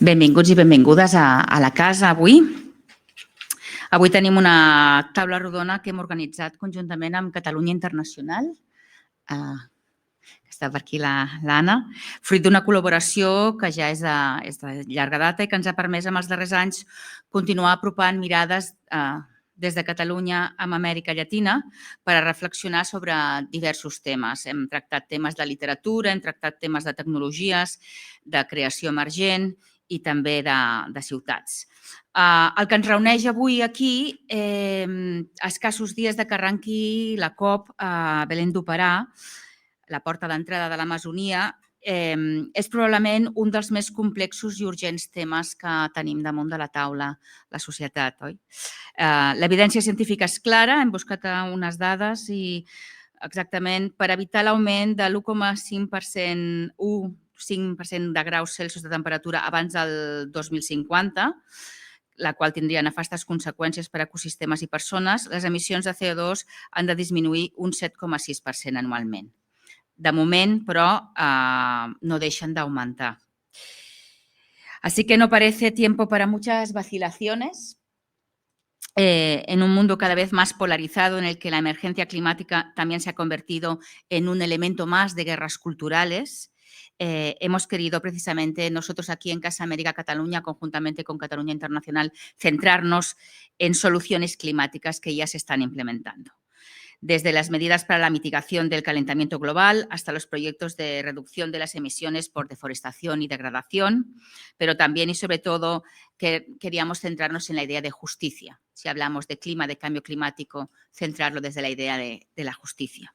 Benvinguts i benvingudes a la casa avui. Avui tenim una taula rodona que hem organitzat conjuntament amb Catalunya Internacional, que està per aquí l'Anna, fruit d'una col·laboració que ja és de llarga data i que ens ha permès en els darrers anys continuar apropant mirades des de Catalunya amb Amèrica Llatina per a reflexionar sobre diversos temes. Hem tractat temes de literatura, hem tractat temes de tecnologies, de creació emergent i també de ciutats. El que ens reuneix avui aquí, a escassos dies de que arrenqui la COP a Belén do Pará, la porta d'entrada de l'Amazonia, és probablement un dels més complexos i urgents temes que tenim damunt de la taula la societat, oi? L'evidència científica és clara, hem buscat unes dades i exactament per evitar l'augment de l'1,5% de graus Celsius de temperatura abans del 2050, la qual tindria nefastes conseqüències per a ecosistemes i persones, les emissions de CO2 han de disminuir un 7,6% anualment. De moment, però, no deixen d'augmentar. Así que no parece tiempo para muchas vacilaciones. En un mundo cada vez más polarizado en el que la emergencia climática también se ha convertido en un elemento más de guerras culturales, hemos querido precisamente nosotros aquí en Casa América Cataluña, conjuntamente con Cataluña Internacional, centrarnos en soluciones climáticas que ya se están implementando. Desde las medidas para la mitigación del calentamiento global hasta los proyectos de reducción de las emisiones por deforestación y degradación, pero también y sobre todo queríamos centrarnos en la idea de justicia. Si hablamos de clima, de cambio climático, centrarlo desde la idea de la justicia.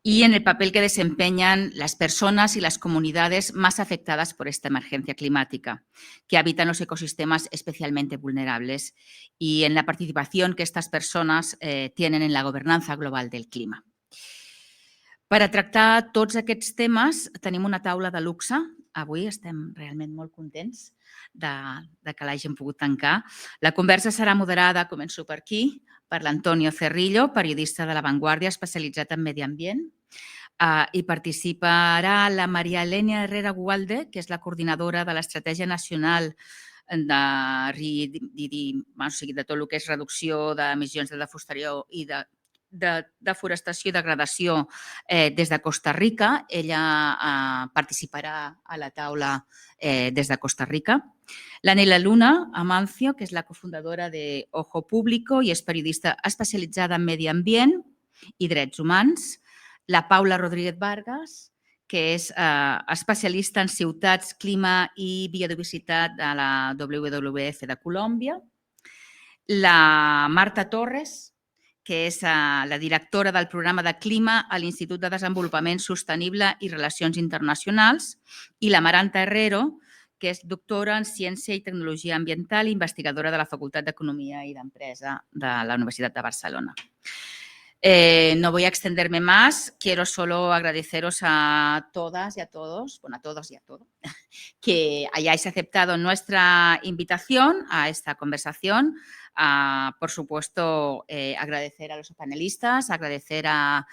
Y en el papel que desempeñan las personas y las comunidades más afectadas por esta emergencia climática, que habitan los ecosistemas especialmente vulnerables, y en la participación que estas persones tienen en la gobernança global del clima. Per a tractar tots aquests temes tenim una taula de luxe. Avui estem realment molt contents de que l'hagin pogut tancar. La conversa serà moderada, començo per aquí, per l'Antonio Cerrillo, periodista de La Vanguardia especialitzat en medi ambient. Hi participarà la Maria Elena Herrera Gualde, que és la coordinadora de l'Estratègia Nacional de tot el que és reducció d'emissions de deforestació i degradació des de Costa Rica. Ella participarà a la taula des de Costa Rica. L'Anela Luna Amancio, que és la cofundadora de Ojo Público i és periodista especialitzada en medi ambient i drets humans. La Paula Rodríguez Vargas, que és especialista en ciutats, clima i biodiversitat de la WWF de Colòmbia. La Marta Torres, que és la directora del programa de clima a l'Institut de Desenvolupament Sostenible i Relacions Internacionals. I la Maranta Herrero, que és doctora en Ciència i Tecnologia Ambiental i investigadora de la Facultat d'Economia i d'Empresa de la Universitat de Barcelona. No voy a extenderme más, quiero solo agradeceros a todas y a todos, bueno, a todos y a todo, que hayáis aceptado nuestra invitación a esta conversación. Por supuesto, agradecer a los panelistas, agradecer a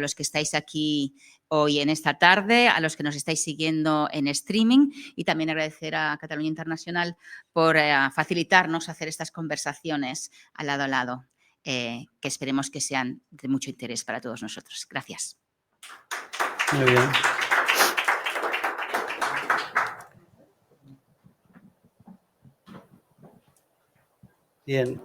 los que estáis aquí hoy en esta tarde, a los que nos estáis siguiendo en streaming y también agradecer a Cataluña Internacional por facilitarnos hacer estas conversaciones al lado. Que esperemos que sean de mucho interés para todos nosotros. Gracias. Muy bien. Bien,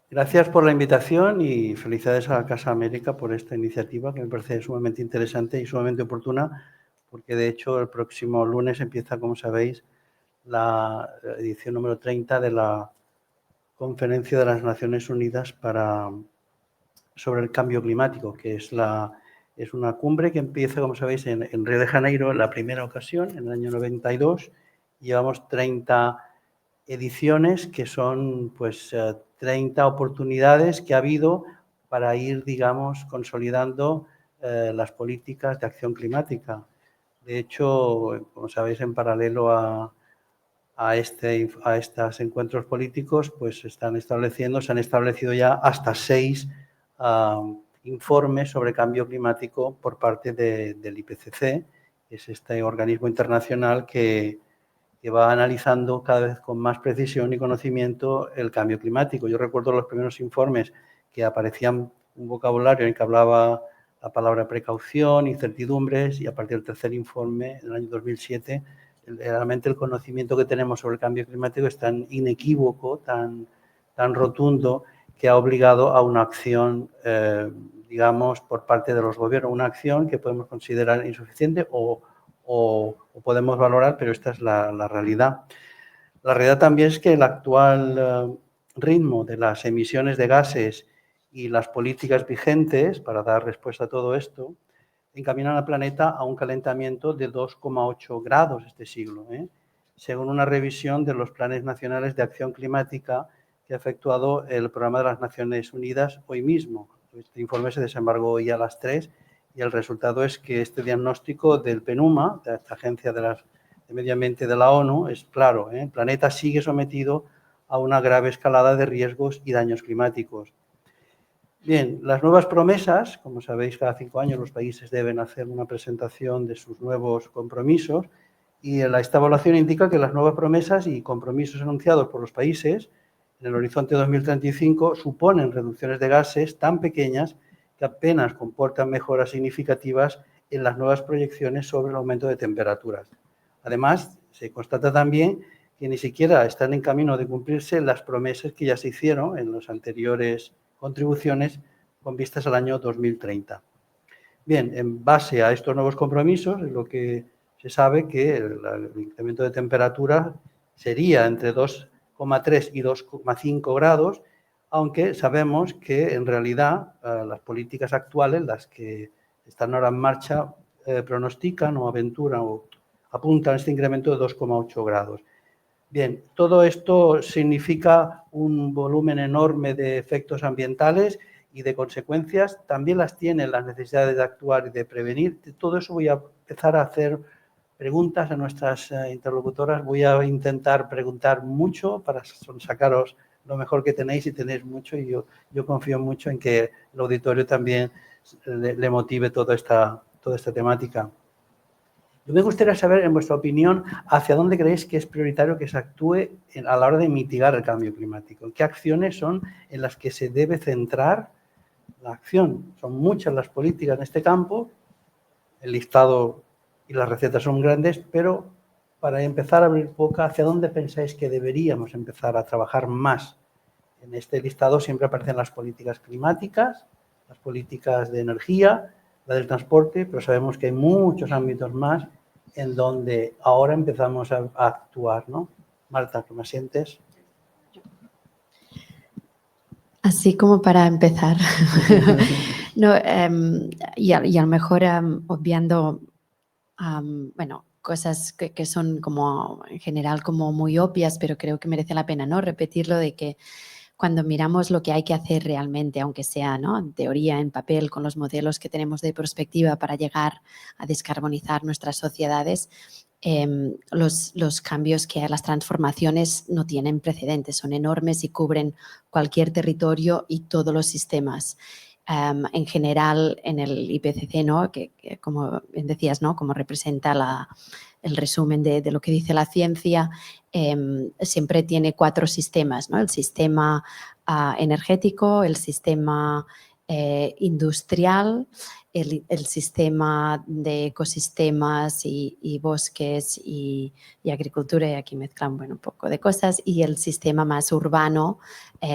gracias por la invitación y felicidades a la Casa América por esta iniciativa que me parece sumamente interesante y sumamente oportuna, porque de hecho el próximo lunes empieza, como sabéis, la edición número 30 de la Conferencia de las Naciones Unidas sobre el cambio climático, que es una cumbre que empieza, como sabéis, en Río de Janeiro, en la primera ocasión, en el año 92. Llevamos 30 ediciones que son pues 30 oportunidades que ha habido para ir, digamos, consolidando las políticas de acción climática. De hecho, como sabéis, en paralelo a estos encuentros políticos, pues se han establecido ya hasta 6 informes sobre cambio climático por parte del IPCC, que es este organismo internacional que que va analizando cada vez con más precisión y conocimiento el cambio climático. Yo recuerdo los primeros informes que aparecían un vocabulario en el que hablaba la palabra precaución, incertidumbres, y a partir del tercer informe, en el año 2007, realmente el conocimiento que tenemos sobre el cambio climático es tan inequívoco, tan rotundo, que ha obligado a una acción, digamos, por parte de los gobiernos, una acción que podemos considerar insuficiente o podemos valorar, pero esta es la realidad. La realidad también es que el actual ritmo de las emisiones de gases y las políticas vigentes para dar respuesta a todo esto encaminan al planeta a un calentamiento de 2,8 grados este siglo, según una revisión de los planes nacionales de acción climática que ha efectuado el Programa de las Naciones Unidas hoy mismo. Este informe se desembarcó hoy a las 3 y el resultado es que este diagnóstico del PNUMA, de esta Agencia de Medio Ambiente de la ONU, es claro. El planeta sigue sometido a una grave escalada de riesgos y daños climáticos. Bien, las nuevas promesas, como sabéis, cada 5 años los países deben hacer una presentación de sus nuevos compromisos y esta evaluación indica que las nuevas promesas y compromisos anunciados por los países en el horizonte 2035 suponen reducciones de gases tan pequeñas que apenas comportan mejoras significativas en las nuevas proyecciones sobre el aumento de temperaturas. Además, se constata también que ni siquiera están en camino de cumplirse las promesas que ya se hicieron en las anteriores contribuciones con vistas al año 2030. Bien, en base a estos nuevos compromisos, es lo que se sabe que el incremento de temperatura sería entre 2,3 y 2,5 grados, aunque sabemos que en realidad las políticas actuales, las que están ahora en marcha, pronostican o aventuran o apuntan este incremento de 2,8 grados. Bien, todo esto significa un volumen enorme de efectos ambientales y de consecuencias. También las tienen las necesidades de actuar y de prevenir. De todo eso voy a empezar a hacer preguntas a nuestras interlocutoras. Voy a intentar preguntar mucho para sacaros lo mejor que tenéis, y tenéis mucho, y yo confío mucho en que el auditorio también le motive toda esta temática. Yo me gustaría saber, en vuestra opinión, hacia dónde creéis que es prioritario que se actúe a la hora de mitigar el cambio climático. ¿Qué acciones son en las que se debe centrar la acción? Son muchas las políticas en este campo, el listado y las recetas son grandes, pero para empezar a abrir boca, ¿hacia dónde pensáis que deberíamos empezar a trabajar más? En este listado siempre aparecen las políticas climáticas, las políticas de energía, la del transporte, pero sabemos que hay muchos ámbitos más en donde ahora empezamos a actuar, ¿no? Marta, ¿qué me sientes? Así como para empezar, no, y a lo mejor obviando, bueno, cosas que son como en general como muy obvias, pero creo que merece la pena, ¿no? Repetirlo, de que cuando miramos lo que hay que hacer realmente, aunque sea, ¿no?, en teoría, en papel, con los modelos que tenemos de perspectiva para llegar a descarbonizar nuestras sociedades, los cambios las transformaciones no tienen precedentes, son enormes y cubren cualquier territorio y todos los sistemas. En general, en el IPCC, ¿no?, que como bien decías, ¿no?, como representa el resumen de lo que dice la ciencia, siempre tiene 4 sistemas, ¿no? El sistema energético, el sistema industrial, el sistema de ecosistemas y bosques y agricultura, y aquí mezclan, bueno, un poco de cosas, y el sistema más urbano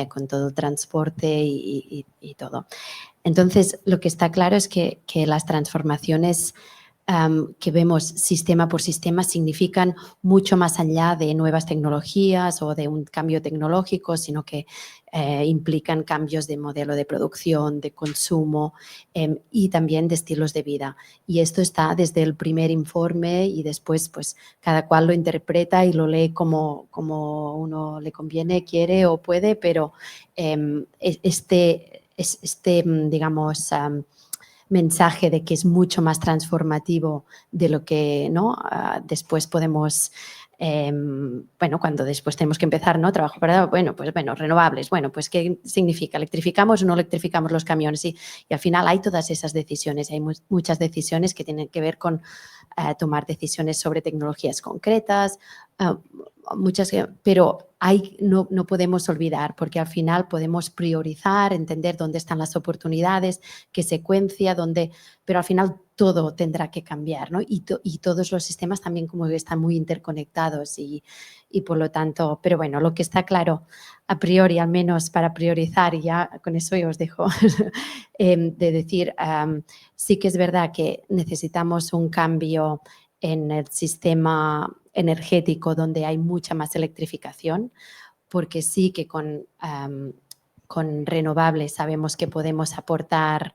con todo el transporte y todo. Entonces, lo que está claro es que las transformaciones que vemos sistema por sistema significan mucho más allá de nuevas tecnologías o de un cambio tecnológico, sino que implican cambios de modelo de producción, de consumo y también de estilos de vida. Y esto está desde el primer informe, y después pues cada cual lo interpreta y lo lee como uno le conviene, quiere o puede, pero digamos, mensaje de que es mucho más transformativo de lo que, ¿no?, después podemos bueno, cuando después tenemos que empezar, ¿no? Trabajo para, bueno, renovables, bueno, pues ¿qué significa? ¿Electrificamos o no electrificamos los camiones? Y al final hay todas esas decisiones, hay muchas decisiones que tienen que ver con tomar decisiones sobre tecnologías concretas, pero no podemos olvidar, porque al final podemos priorizar, entender dónde están las oportunidades, qué secuencia, pero al final todo tendrá que cambiar, ¿no? Y todos los sistemas también como que están muy interconectados y por lo tanto, pero bueno, lo que está claro a priori, al menos para priorizar, y ya con eso yo os dejo, de decir, sí que es verdad que necesitamos un cambio en el sistema energético donde hay mucha más electrificación, porque sí que con renovables sabemos que podemos aportar,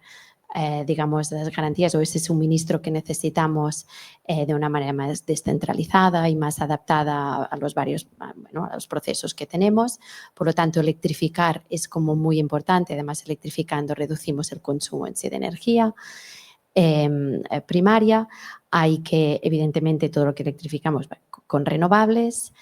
digamos, las garantías o ese suministro que necesitamos de una manera más descentralizada y más adaptada a los a los procesos que tenemos. Por lo tanto, electrificar es como muy importante. Además, electrificando reducimos el consumo en sí de energía primaria. Hay que, evidentemente, todo lo que electrificamos con renovables.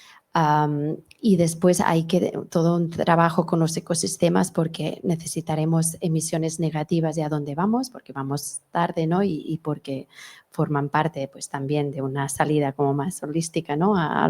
Y después hay todo un trabajo con los ecosistemas porque necesitaremos emisiones negativas de a dónde vamos, porque vamos tarde, ¿no? Y porque forman parte pues, también de una salida como más holística, ¿no? a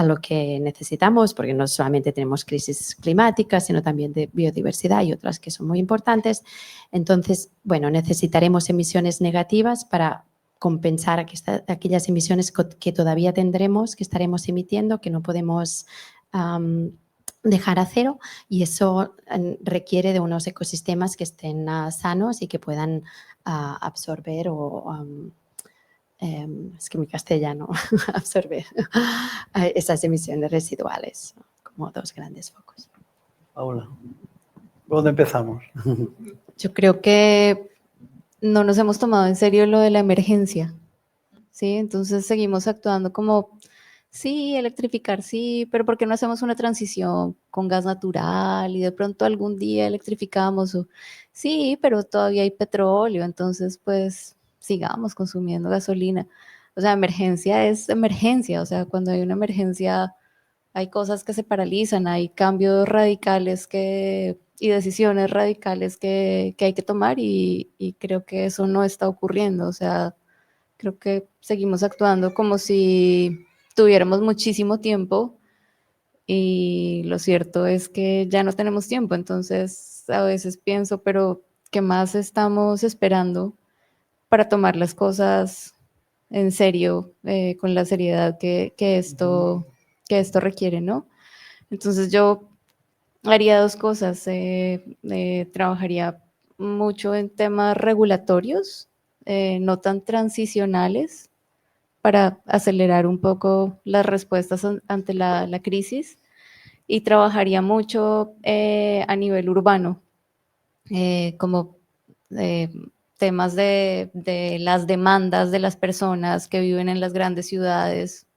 lo que necesitamos, porque no solamente tenemos crisis climáticas, sino también de biodiversidad y otras que son muy importantes. Entonces, bueno, necesitaremos emisiones negativas para compensar aquellas emisiones que todavía tendremos, que estaremos emitiendo, que no podemos dejar a cero, y eso requiere de unos ecosistemas que estén sanos y que puedan absorber es que mi castellano absorber esas emisiones residuales, como dos grandes focos. Paula, ¿dónde empezamos? Yo creo que no nos hemos tomado en serio lo de la emergencia, ¿sí? Entonces seguimos actuando como, sí, electrificar, sí, pero ¿por qué no hacemos una transición con gas natural y de pronto algún día electrificamos? Sí, pero todavía hay petróleo, entonces pues sigamos consumiendo gasolina. O sea, emergencia es emergencia, o sea, cuando hay una emergencia hay cosas que se paralizan, hay cambios radicales y decisiones radicales que hay que tomar y creo que eso no está ocurriendo. O sea, creo que seguimos actuando como si tuviéramos muchísimo tiempo y lo cierto es que ya no tenemos tiempo. Entonces, a veces pienso, pero ¿qué más estamos esperando para tomar las cosas en serio, con la seriedad que esto requiere, ¿no? Entonces yo haría dos cosas. Trabajaría mucho en temas regulatorios, no tan transicionales, para acelerar un poco las respuestas ante la crisis. Y trabajaría mucho a nivel urbano, como temas de las demandas de las personas que viven en las grandes ciudades.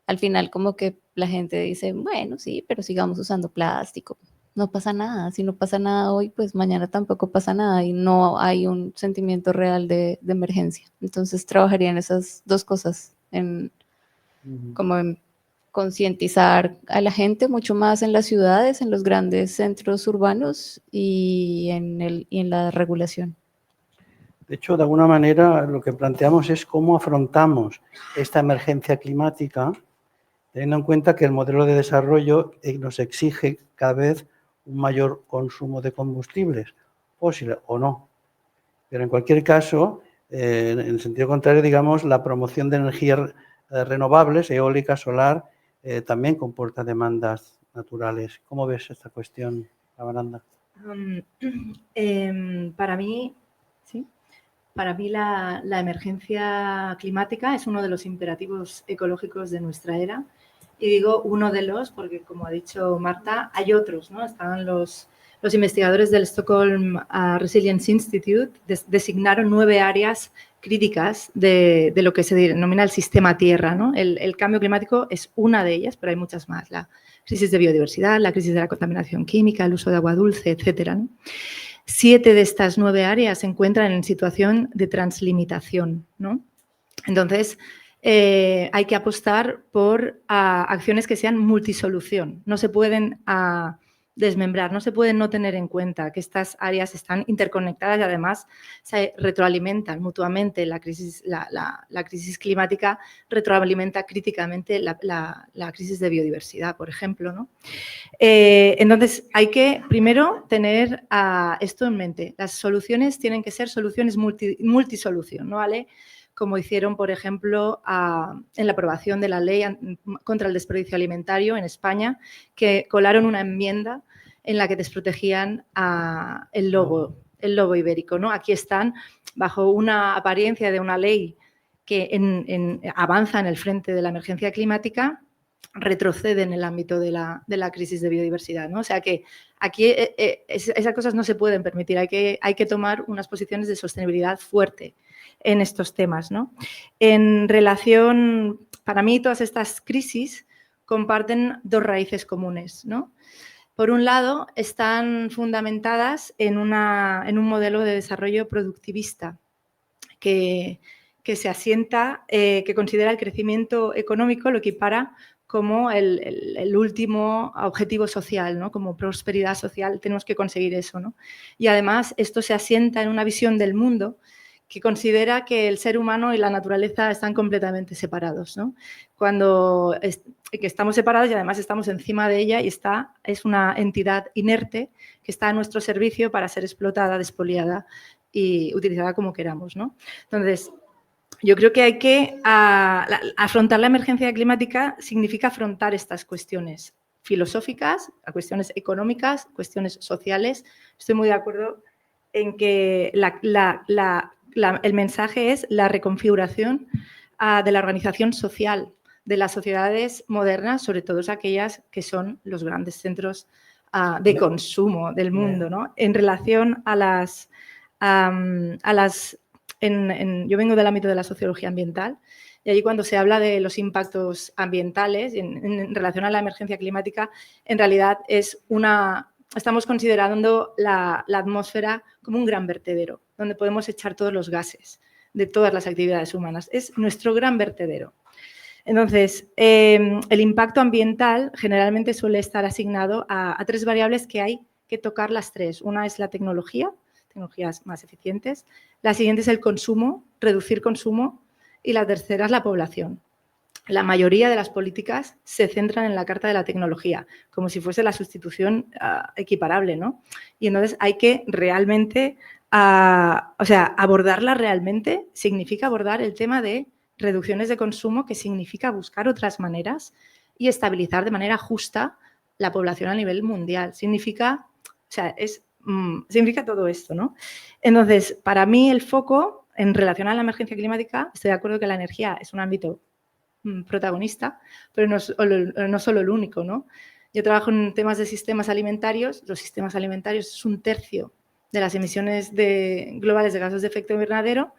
Al final como que la gente dice, bueno, sí, pero sigamos usando plástico. No pasa nada. Si no pasa nada hoy, pues mañana tampoco pasa nada y no hay un sentimiento real de emergencia. Entonces trabajaría en esas dos cosas, como en concientizar a la gente mucho más en las ciudades, en los grandes centros urbanos y en la regulación. De hecho, de alguna manera, lo que planteamos es cómo afrontamos esta emergencia climática, teniendo en cuenta que el modelo de desarrollo nos exige cada vez un mayor consumo de combustibles, fósiles o no. Pero en cualquier caso, en el sentido contrario, digamos, la promoción de energías renovables, eólica, solar, también comporta demandas naturales. ¿Cómo ves esta cuestión, Amaranda? Para mí, ¿sí? Para mí la emergencia climática es uno de los imperativos ecológicos de nuestra era. Y digo uno de los porque, como ha dicho Marta, hay otros, ¿no? Estaban los investigadores del Stockholm Resilience Institute, designaron 9 áreas críticas de lo que se denomina el sistema Tierra, ¿no? El cambio climático es una de ellas, pero hay muchas más. La crisis de biodiversidad, la crisis de la contaminación química, el uso de agua dulce, etcétera, ¿no? 7 de estas 9 áreas se encuentran en situación de translimitación, ¿no? Entonces, hay que apostar por acciones que sean multisolución. No se pueden desmembrar, no se pueden no tener en cuenta que estas áreas están interconectadas y además se retroalimentan mutuamente. La crisis climática retroalimenta críticamente la crisis de biodiversidad, por ejemplo, ¿no? Entonces, hay que primero tener esto en mente. Las soluciones tienen que ser soluciones multisolución, ¿no vale? Como hicieron, por ejemplo, en la aprobación de la ley contra el desperdicio alimentario en España, que colaron una enmienda en la que desprotegían el lobo ibérico, ¿no? Aquí están, bajo una apariencia de una ley que avanza en el frente de la emergencia climática, retrocede en el ámbito de la crisis de biodiversidad, ¿no? O sea que aquí esas cosas no se pueden permitir, hay que tomar unas posiciones de sostenibilidad fuerte en estos temas, ¿no? En relación, para mí, todas estas crisis comparten dos raíces comunes, ¿no? Por un lado, están fundamentadas en un modelo de desarrollo productivista que se asienta, que considera el crecimiento económico, lo equipara como el último objetivo social, ¿no? Como prosperidad social, tenemos que conseguir eso, ¿no? Y además, esto se asienta en una visión del mundo que considera que el ser humano y la naturaleza están completamente separados, ¿no? Que estamos separados y además estamos encima de ella y es una entidad inerte que está a nuestro servicio para ser explotada, despoliada y utilizada como queramos, ¿no? Entonces, yo creo que hay que afrontar la emergencia climática significa afrontar estas cuestiones filosóficas, cuestiones económicas, cuestiones sociales. Estoy muy de acuerdo en que el mensaje es la reconfiguración de la organización social de las sociedades modernas, sobre todo aquellas que son los grandes centros de consumo del mundo, ¿no? En relación a las... yo vengo del ámbito de la sociología ambiental y allí cuando se habla de los impactos ambientales en relación a la emergencia climática, en realidad estamos considerando la atmósfera como un gran vertedero, donde podemos echar todos los gases de todas las actividades humanas. Es nuestro gran vertedero. Entonces, el impacto ambiental generalmente suele estar asignado a tres variables que hay que tocar las tres. Una es la tecnologías más eficientes, la siguiente es el consumo, reducir consumo, y la tercera es la población. La mayoría de las políticas se centran en la carta de la tecnología, como si fuese la sustitución equiparable, ¿no? Y entonces hay que realmente, abordarla realmente significa abordar el tema de reducciones de consumo, que significa buscar otras maneras y estabilizar de manera justa la población a nivel mundial. Significa todo esto, ¿no? Entonces, para mí el foco en relación a la emergencia climática, estoy de acuerdo que la energía es un ámbito protagonista, pero no solo el único, ¿no? Yo trabajo en temas de sistemas alimentarios. Los sistemas alimentarios es 1/3 de las emisiones globales de gases de efecto invernadero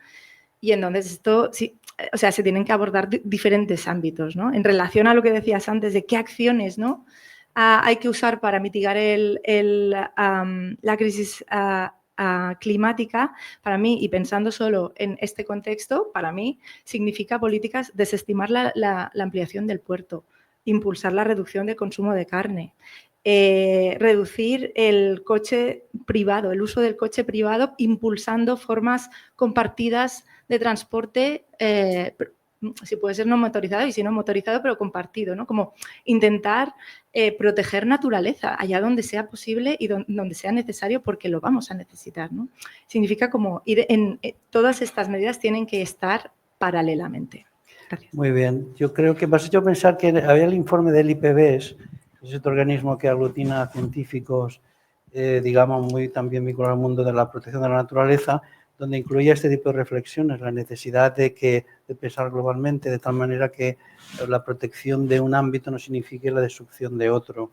y entonces esto, sí, se tienen que abordar diferentes ámbitos, ¿no? En relación a lo que decías antes de qué acciones, ¿no?, hay que usar para mitigar la crisis climática, para mí, y pensando solo en este contexto, para mí significa políticas, desestimar la ampliación del puerto, impulsar la reducción de consumo de carne, reducir el coche privado, el uso del coche privado, impulsando formas compartidas de transporte, si puede ser no motorizado y si no motorizado, pero compartido, ¿no? Como intentar proteger naturaleza allá donde sea posible y donde sea necesario, porque lo vamos a necesitar, ¿no? Significa como todas estas medidas tienen que estar paralelamente. Gracias. Muy bien. Yo creo que me has hecho pensar que había el informe del IPBES, que es este organismo que aglutina a científicos, digamos, muy también vinculados al mundo de la protección de la naturaleza, donde incluía este tipo de reflexiones, la necesidad de pensar globalmente, de tal manera que la protección de un ámbito no signifique la destrucción de otro.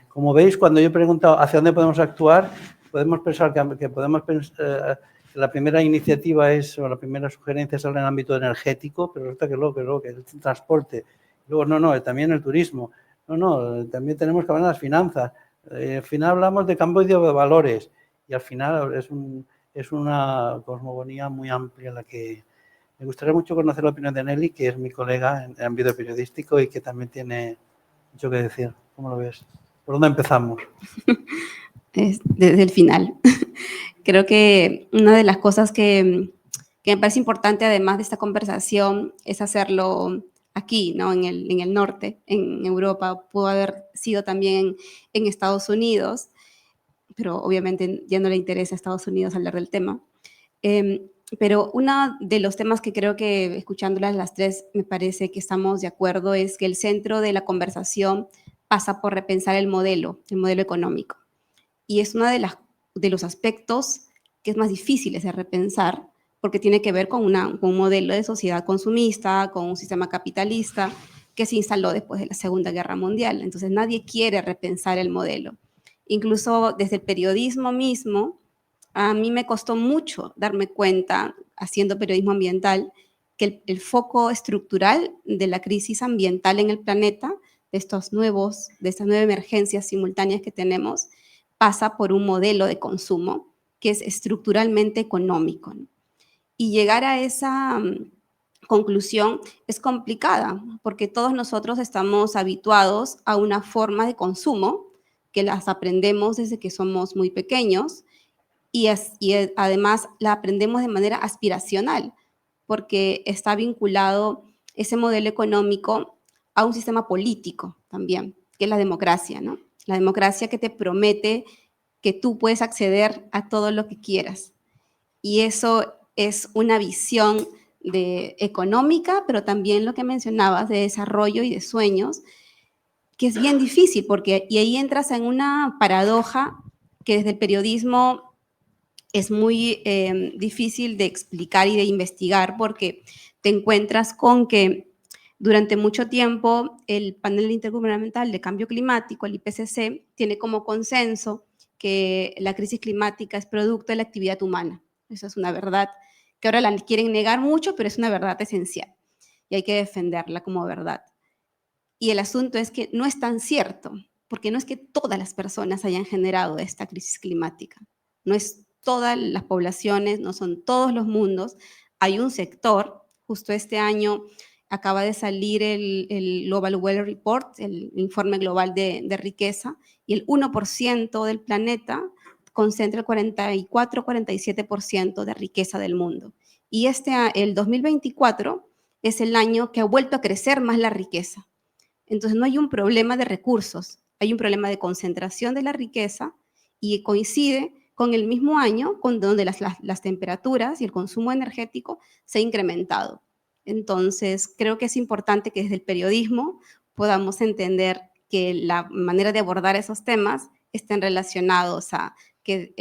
Como veis, cuando yo he preguntado hacia dónde podemos actuar, podemos pensar que podemos pensar, la primera iniciativa o la primera sugerencia es en el ámbito energético, pero resulta que luego que el transporte, luego también el turismo, también tenemos que hablar de las finanzas. Al final hablamos de cambio de valores y al final es una cosmogonía muy amplia la que Me gustaría mucho conocer la opinión de Nelly, que es mi colega en el ámbito periodístico y que también tiene mucho que decir. ¿Cómo lo ves? ¿Por dónde empezamos? Desde el final. Creo que una de las cosas que me parece importante, además de esta conversación, es hacerlo aquí, ¿no? En el norte, en Europa. Pudo haber sido también en Estados Unidos, pero obviamente ya no le interesa a Estados Unidos hablar del tema. Pero uno de los temas que creo que, escuchándolas las tres, me parece que estamos de acuerdo es que el centro de la conversación pasa por repensar el modelo económico. Y es uno de los aspectos que es más difíciles de repensar, porque tiene que ver con un modelo de sociedad consumista, con un sistema capitalista que se instaló después de la Segunda Guerra Mundial. Entonces nadie quiere repensar el modelo. Incluso desde el periodismo mismo, a mí me costó mucho darme cuenta, haciendo periodismo ambiental, que el foco estructural de la crisis ambiental en el planeta, de estas nuevas emergencias simultáneas que tenemos, pasa por un modelo de consumo que es estructuralmente económico, ¿no? Y llegar a esa conclusión es complicada, porque todos nosotros estamos habituados a una forma de consumo que las aprendemos desde que somos muy pequeños y además la aprendemos de manera aspiracional, porque está vinculado ese modelo económico a un sistema político también, que es la democracia, ¿no? La democracia que te promete que tú puedes acceder a todo lo que quieras. Y eso es una visión económica, pero también lo que mencionabas de desarrollo y de sueños, que es bien difícil, y ahí entras en una paradoja que desde el periodismo es muy difícil de explicar y de investigar, porque te encuentras con que durante mucho tiempo el Panel Intergubernamental de Cambio Climático, el IPCC, tiene como consenso que la crisis climática es producto de la actividad humana. Esa es una verdad que ahora la quieren negar mucho, pero es una verdad esencial y hay que defenderla como verdad. Y el asunto es que no es tan cierto, porque no es que todas las personas hayan generado esta crisis climática. No es todas las poblaciones, no son todos los mundos. Hay un sector, justo este año acaba de salir el Global Wealth Report, el informe global de riqueza, y el 1% del planeta concentra el 44-47% de riqueza del mundo. Y el 2024 es el año que ha vuelto a crecer más la riqueza. Entonces no hay un problema de recursos, hay un problema de concentración de la riqueza y coincide con el mismo año donde las temperaturas y el consumo energético se ha incrementado. Entonces creo que es importante que desde el periodismo podamos entender que la manera de abordar esos temas estén relacionados a que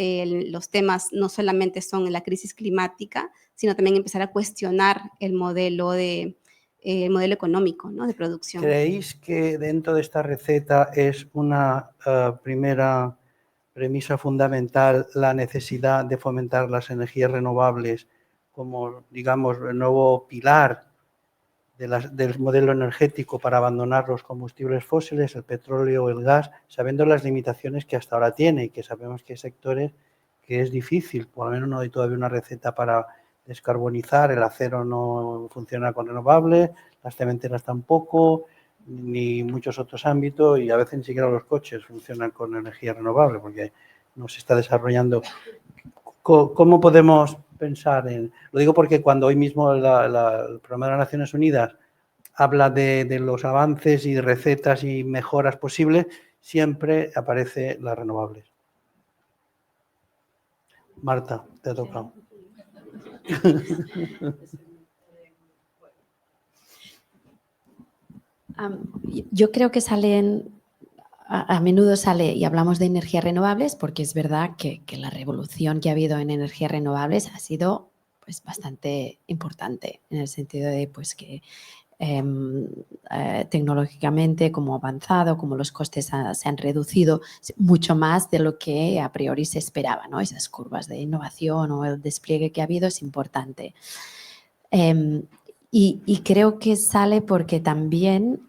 los temas no solamente son la crisis climática, sino también empezar a cuestionar el modelo económico, ¿no? De producción. ¿Creéis que dentro de esta receta es una primera premisa fundamental la necesidad de fomentar las energías renovables como, digamos, el nuevo pilar del modelo energético para abandonar los combustibles fósiles, el petróleo o el gas, sabiendo las limitaciones que hasta ahora tiene y que sabemos que hay sectores que es difícil, por lo menos no hay todavía una receta para descarbonizar, el acero no funciona con renovables, las cementeras tampoco, ni muchos otros ámbitos y a veces ni siquiera los coches funcionan con energía renovable porque no se está desarrollando. ¿Cómo podemos pensar en...? Lo digo porque cuando hoy mismo el Programa de las Naciones Unidas habla de los avances y de recetas y mejoras posibles, siempre aparece las renovables. Marta, te ha tocado. Yo creo que a menudo sale y hablamos de energías renovables porque es verdad que la revolución que ha habido en energías renovables ha sido pues, bastante importante en el sentido de pues, que tecnológicamente como avanzado, como los costes se han reducido mucho más de lo que a priori se esperaba, ¿no? Esas curvas de innovación o el despliegue que ha habido es importante. Y creo que sale porque también,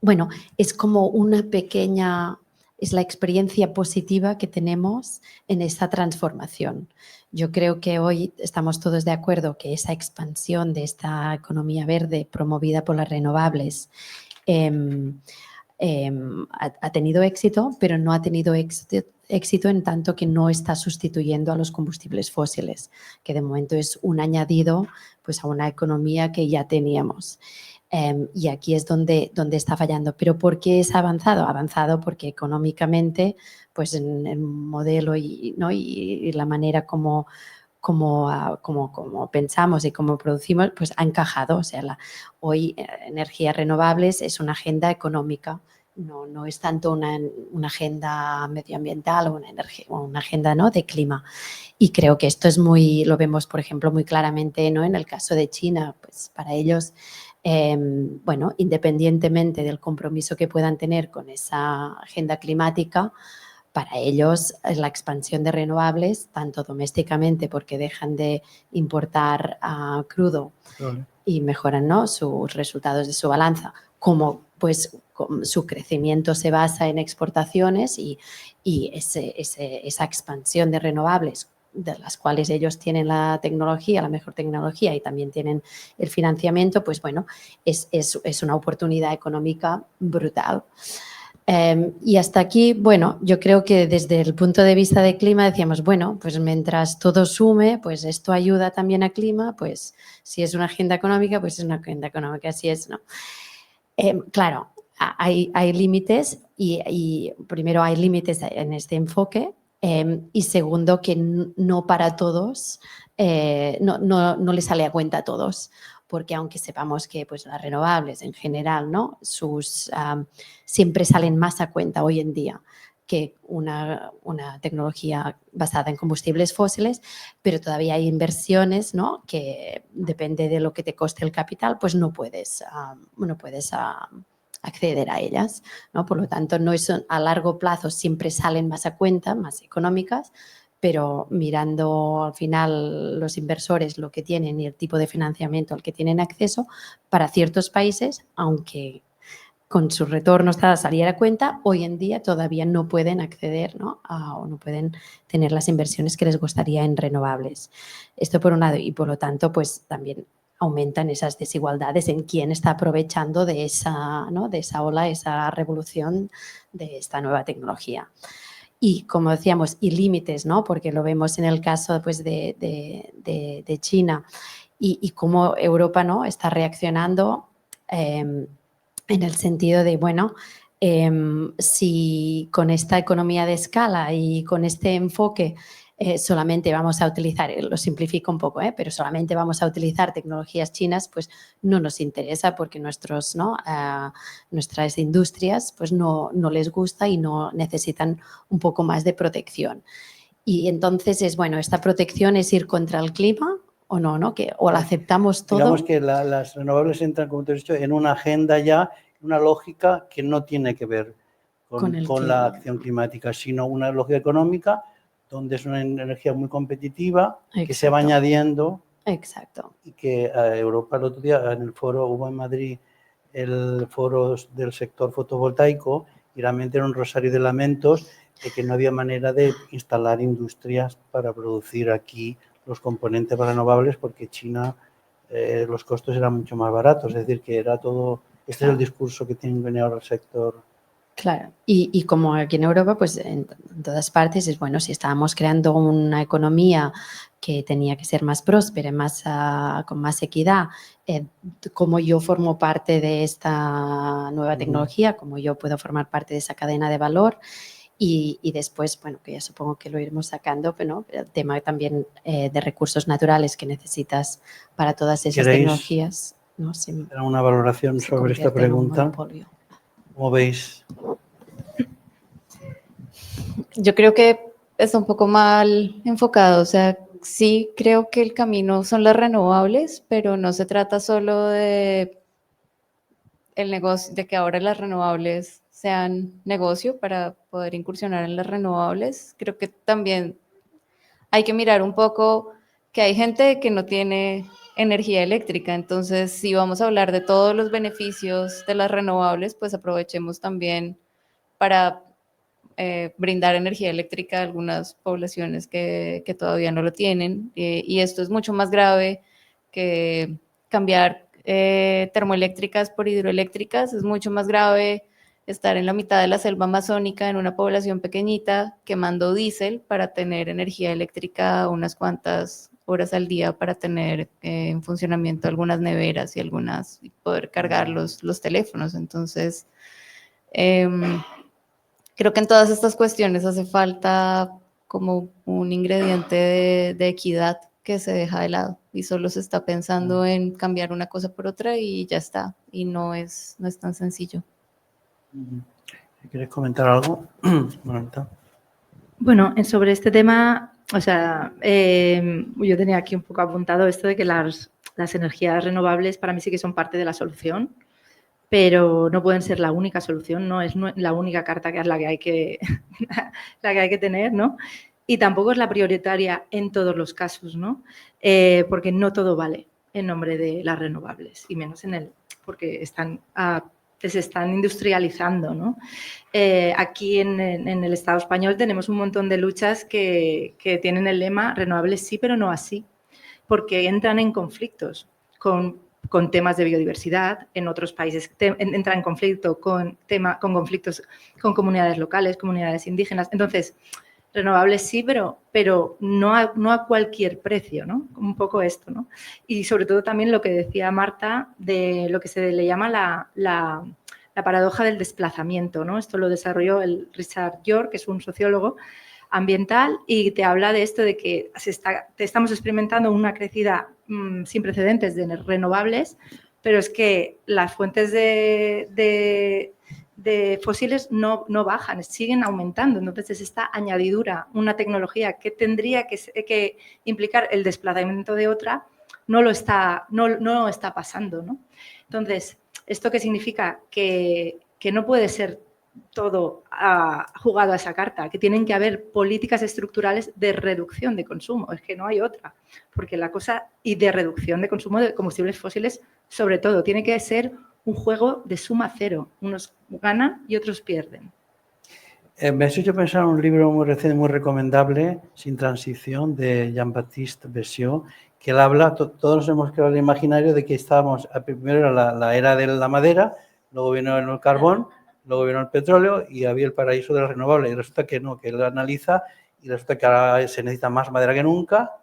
bueno, es como una pequeña es la experiencia positiva que tenemos en esta transformación. Yo creo que hoy estamos todos de acuerdo que esa expansión de esta economía verde promovida por las renovables ha tenido éxito, pero no ha tenido éxito en tanto que no está sustituyendo a los combustibles fósiles, que de momento es un añadido pues, a una economía que ya teníamos. Y aquí es donde está fallando. ¿Pero por qué es avanzado? Ha avanzado porque económicamente, pues en el modelo y la manera como pensamos y cómo producimos, pues ha encajado. O sea, hoy energías renovables es una agenda económica, no es tanto una agenda medioambiental o una agenda, ¿no?, de clima. Y creo que esto lo vemos, por ejemplo, muy claramente, ¿no?, en el caso de China. Pues para ellos, bueno, independientemente del compromiso que puedan tener con esa agenda climática, para ellos la expansión de renovables, tanto domésticamente porque dejan de importar crudo y mejoran, ¿no?, sus resultados de su balanza, como pues su crecimiento se basa en exportaciones y esa expansión de renovables, de las cuales ellos tienen la mejor tecnología y también tienen el financiamiento, pues bueno, es una oportunidad económica brutal. Y hasta aquí, bueno, yo creo que desde el punto de vista de clima decíamos, bueno, pues mientras todo sume, pues esto ayuda también a clima, pues si es una agenda económica, pues es una agenda económica, así es, ¿no? Claro, hay límites y primero hay límites en este enfoque y segundo que no para todos, no les sale a cuenta a todos, porque aunque sepamos que pues, las renovables en general, ¿no?, siempre salen más a cuenta hoy en día que una tecnología basada en combustibles fósiles, pero todavía hay inversiones, ¿no?, que depende de lo que te coste el capital, pues no puedes acceder a ellas, ¿no? Por lo tanto, no es, a largo plazo siempre salen más a cuenta, más económicas, pero mirando al final los inversores lo que tienen y el tipo de financiamiento al que tienen acceso, para ciertos países, aunque con sus retornos saliera a cuenta, hoy en día todavía no pueden acceder, ¿no?, o no pueden tener las inversiones que les gustaría en renovables. Esto por un lado, y por lo tanto, pues también aumentan esas desigualdades en quién está aprovechando de esa, ¿no?, de esa ola, esa revolución de esta nueva tecnología. Y como decíamos, y límites, ¿no?, porque lo vemos en el caso pues, de China y cómo Europa, ¿no?, está reaccionando en el sentido de, bueno, si con esta economía de escala y con este enfoque solamente vamos a utilizar, lo simplifico un poco, pero solamente vamos a utilizar tecnologías chinas, pues no nos interesa porque nuestras industrias pues no les gusta y no necesitan un poco más de protección. Y entonces ¿esta protección es ir contra el clima o no, ¿no? O la aceptamos todo. Digamos que las renovables entran, como te he dicho, en una agenda ya, una lógica que no tiene que ver con la acción climática, sino una lógica económica donde es una energía muy competitiva. Exacto. Que se va añadiendo. Exacto. Y que Europa el otro día en el foro, hubo en Madrid el foro del sector fotovoltaico y realmente era un rosario de lamentos de que no había manera de instalar industrias para producir aquí los componentes renovables porque China los costos eran mucho más baratos, es decir, que era todo, este es el discurso que tiene ahora el sector. Claro, y como aquí en Europa, pues en todas partes es bueno, si estábamos creando una economía que tenía que ser más próspera, con más equidad, como yo formo parte de esta nueva tecnología, como yo puedo formar parte de esa cadena de valor y después, bueno, que ya supongo que lo iremos sacando, pero ¿no? El tema también de recursos naturales que necesitas para todas esas tecnologías. ¿No? Una valoración sobre esta pregunta. ¿Cómo veis? Yo creo que está un poco mal enfocado, o sea, sí creo que el camino son las renovables, pero no se trata solo de el negocio, de que ahora las renovables sean negocio para poder incursionar en las renovables. Creo que también hay que mirar un poco que hay gente que no tiene energía eléctrica, entonces si vamos a hablar de todos los beneficios de las renovables, pues aprovechemos también para brindar energía eléctrica a algunas poblaciones que todavía no lo tienen. Y esto es mucho más grave que cambiar termoeléctricas por hidroeléctricas. Es mucho más grave estar en la mitad de la selva amazónica en una población pequeñita quemando diésel para tener energía eléctrica unas cuantas horas al día para tener en funcionamiento algunas neveras y poder cargar los teléfonos. Entonces, creo que en todas estas cuestiones hace falta como un ingrediente de equidad que se deja de lado y solo se está pensando en cambiar una cosa por otra y ya está. Y no es tan sencillo. ¿Quieres comentar algo, Marta? Bueno, sobre este tema, o sea, yo tenía aquí un poco apuntado esto de que las energías renovables para mí sí que son parte de la solución, pero no pueden ser la única solución, no es la única carta que es la que hay que, la que hay que tener, ¿no? Y tampoco es la prioritaria en todos los casos, ¿no? Porque no todo vale en nombre de las renovables, y menos porque se están industrializando, ¿no? Aquí en el Estado español tenemos un montón de luchas que tienen el lema renovables sí, pero no así, porque entran en conflictos con temas de biodiversidad. En otros países entra en conflicto con conflictos con comunidades locales, comunidades indígenas. Entonces, renovables sí, pero no a cualquier precio, ¿no? Un poco esto, ¿no? Y sobre todo también lo que decía Marta de lo que se le llama la paradoja del desplazamiento, ¿no? Esto lo desarrolló el Richard York, que es un sociólogo ambiental, y te habla de esto de que estamos experimentando una crecida sin precedentes de renovables, pero es que las fuentes de fósiles no bajan, siguen aumentando. Entonces, esta añadidura, una tecnología que tendría que implicar el desplazamiento de otra, no está pasando, ¿no? Entonces, ¿esto qué significa? Que no puede ser todo jugado a esa carta, que tienen que haber políticas estructurales de reducción de consumo, es que no hay otra, porque y de reducción de consumo de combustibles fósiles, sobre todo, tiene que ser un juego de suma cero, unos ganan y otros pierden. Me has hecho pensar en un libro muy reciente, muy recomendable, Sin transición, de Jean-Baptiste Bessiot, que él habla, todos nos hemos creado el imaginario de que estábamos, primero era la era de la madera, luego vino el carbón, luego vino el petróleo y había el paraíso de las renovables. Y resulta que no, que él analiza y resulta que ahora se necesita más madera que nunca,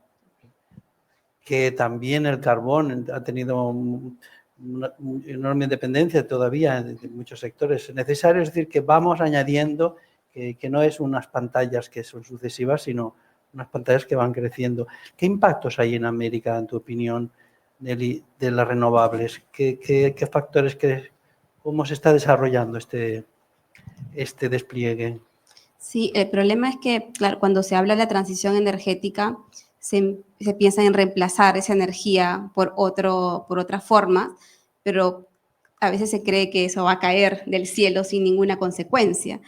que también el carbón ha tenido una enorme dependencia todavía en muchos sectores necesarios, es decir, que vamos añadiendo, que no es unas pantallas que son sucesivas, sino unas pantallas que van creciendo. ¿Qué impactos hay en América, en tu opinión, de las renovables? ¿Qué factores crees? ¿Cómo se está desarrollando este despliegue? Sí, el problema es que, claro, cuando se habla de la transición energética, se piensa en reemplazar esa energía por otra forma, pero a veces se cree que eso va a caer del cielo sin ninguna consecuencia.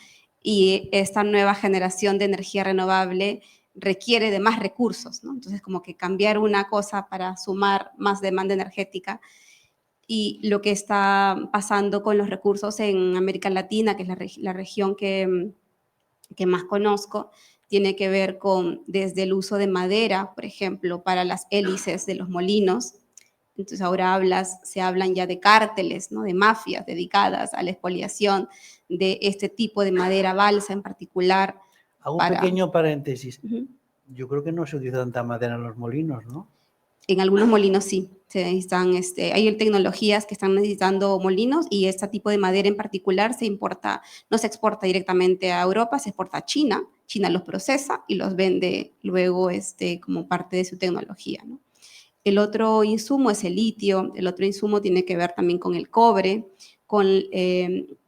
Y esta nueva generación de energía renovable requiere de más recursos, ¿no? Entonces, como que cambiar una cosa para sumar más demanda energética. Y lo que está pasando con los recursos en América Latina, que es la región que más conozco, tiene que ver con desde el uso de madera, por ejemplo, para las hélices de los molinos. Entonces ahora se hablan ya de cárteles, ¿no? De mafias dedicadas a la expoliación de este tipo de madera balsa en particular. Hago un pequeño paréntesis. Yo creo que no se utiliza tanta madera en los molinos, ¿no? En algunos molinos sí, se necesitan, hay tecnologías que están necesitando molinos y este tipo de madera en particular no se exporta directamente a Europa, se exporta a China. China los procesa y los vende luego como parte de su tecnología, ¿no? El otro insumo es el litio, el otro insumo tiene que ver también con el cobre, con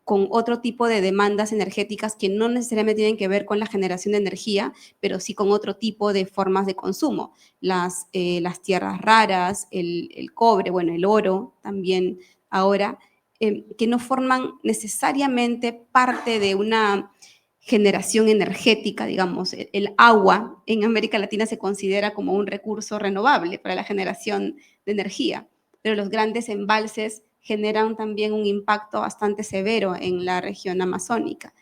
otro tipo de demandas energéticas que no necesariamente tienen que ver con la generación de energía, pero sí con otro tipo de formas de consumo. Las tierras raras, el cobre, bueno, el oro también ahora, que no forman necesariamente parte de una generación energética, digamos. El agua en América Latina se considera como un recurso renovable para la generación de energía, pero los grandes embalses generan también un impacto bastante severo en la región amazónica.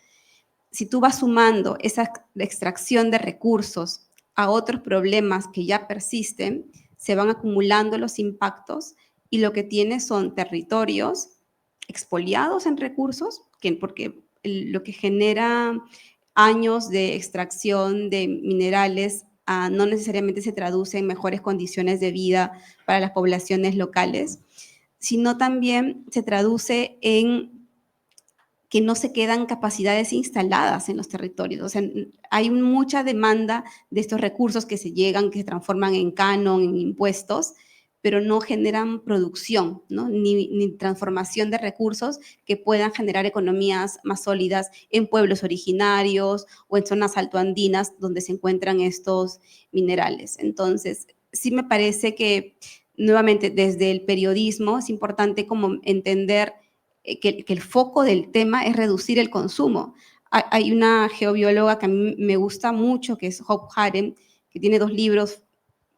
si tú vas sumando esa extracción de recursos a otros problemas que ya persisten, se van acumulando los impactos y lo que tienes son territorios expoliados en recursos, porque lo que genera años de extracción de minerales no necesariamente se traduce en mejores condiciones de vida para las poblaciones locales, sino también se traduce en que no se quedan capacidades instaladas en los territorios. O sea, hay mucha demanda de estos recursos que se llegan, que se transforman en canon, en impuestos, pero no generan producción, ¿no? Ni transformación de recursos que puedan generar economías más sólidas en pueblos originarios o en zonas altoandinas donde se encuentran estos minerales. Entonces, sí me parece que, nuevamente, desde el periodismo es importante como entender que el foco del tema es reducir el consumo. Hay una geobióloga que a mí me gusta mucho, que es Hope Harem, que tiene 2 libros